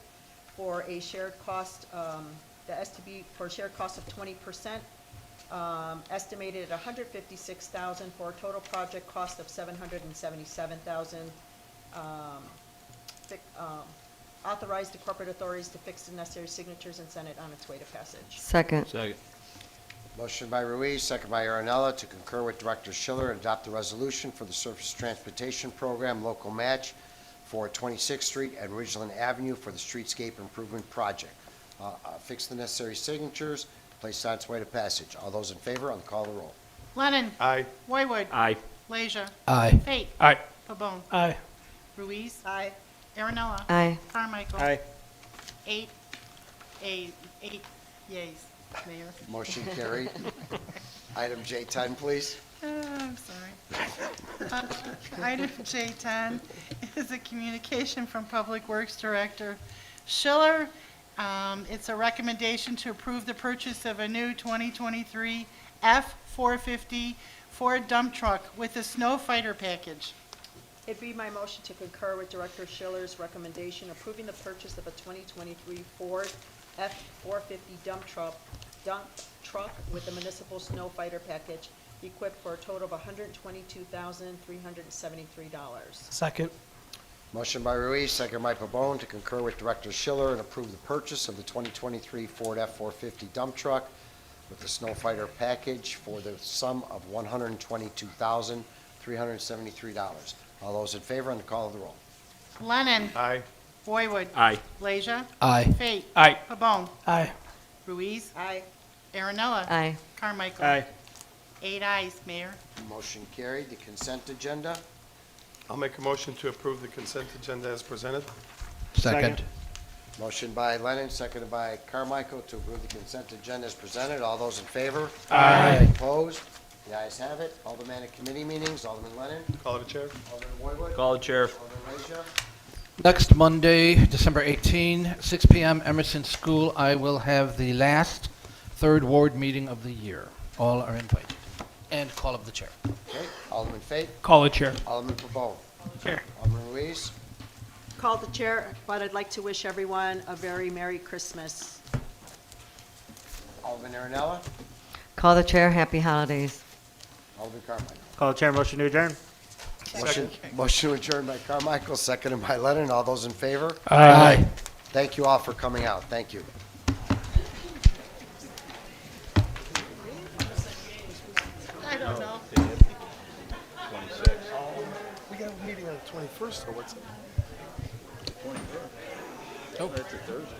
for a shared cost, the STB for a shared cost of 20%, estimated at $156,000 for a total project cost of $777,000. Authorize the corporate authorities to fix the necessary signatures and send it on its way to passage. Second. Second. Motion by Ruiz, second by Aaronella, to concur with Director Schiller and adopt the resolution for the Surface Transportation Program local match for 26th Street and Ridgeland Avenue for the Streetscape Improvement Project. Fix the necessary signatures, place on its way to passage. All those in favor on the call of the roll. Lennon. Aye. Boywood. Aye. Leisure. Aye. Fate. Aye. Pabon. Aye. Ruiz. Aye. Aaronella. Aye. Carmichael. Aye. 8 yeas, Mayor. Motion carried. Item J10, please. I'm sorry. Item J10 is a communication from Public Works Director Schiller. It's a recommendation to approve the purchase of a new 2023 F-450 Ford dump truck with a snow fighter package. It'd be my motion to concur with Director Schiller's recommendation approving the purchase of a 2023 Ford F-450 dump truck with a municipal snow fighter package equipped for a total of $122,373. Second. Motion by Ruiz, second by Pabon to concur with Director Schiller and approve the purchase of the 2023 Ford F-450 dump truck with the snow fighter package for the sum of $122,373. All those in favor on the call of the roll. Lennon. Aye. Boywood. Aye. Leisure. Aye. Fate. Aye. Pabon. Aye. Ruiz. Aye. Aaronella. Aye. Carmichael. Aye. 8 ayes, Mayor. Motion carried. The consent agenda. I'll make a motion to approve the consent agenda as presented. Second. Motion by Lennon, seconded by Carmichael to approve the consent agenda as presented. All those in favor? Aye. Opposed? The ayes have it. Aldermanic committee meetings. Alderman Lennon. Call it a chair. Alderman Boywood. Call the chair. Alderman Leisure. Next Monday, December 18, 6 p.m., Emerson School, I will have the last third ward meeting of the year. All are invited. And call of the chair. Okay. Alderman Fate. Call the chair. Alderman Pabon. Chair. Alderman Ruiz. Call the chair, but I'd like to wish everyone a very Merry Christmas. Alderman Aaronella. Call the chair. Happy holidays. Alderman Carmichael. Call the chair. Motion to adjourn. Motion to adjourn by Carmichael, seconded by Lennon. All those in favor? Aye. Thank you all for coming out. Thank you. I don't know. We got a meeting on the 21st, or what's it? Oh. That's a Thursday.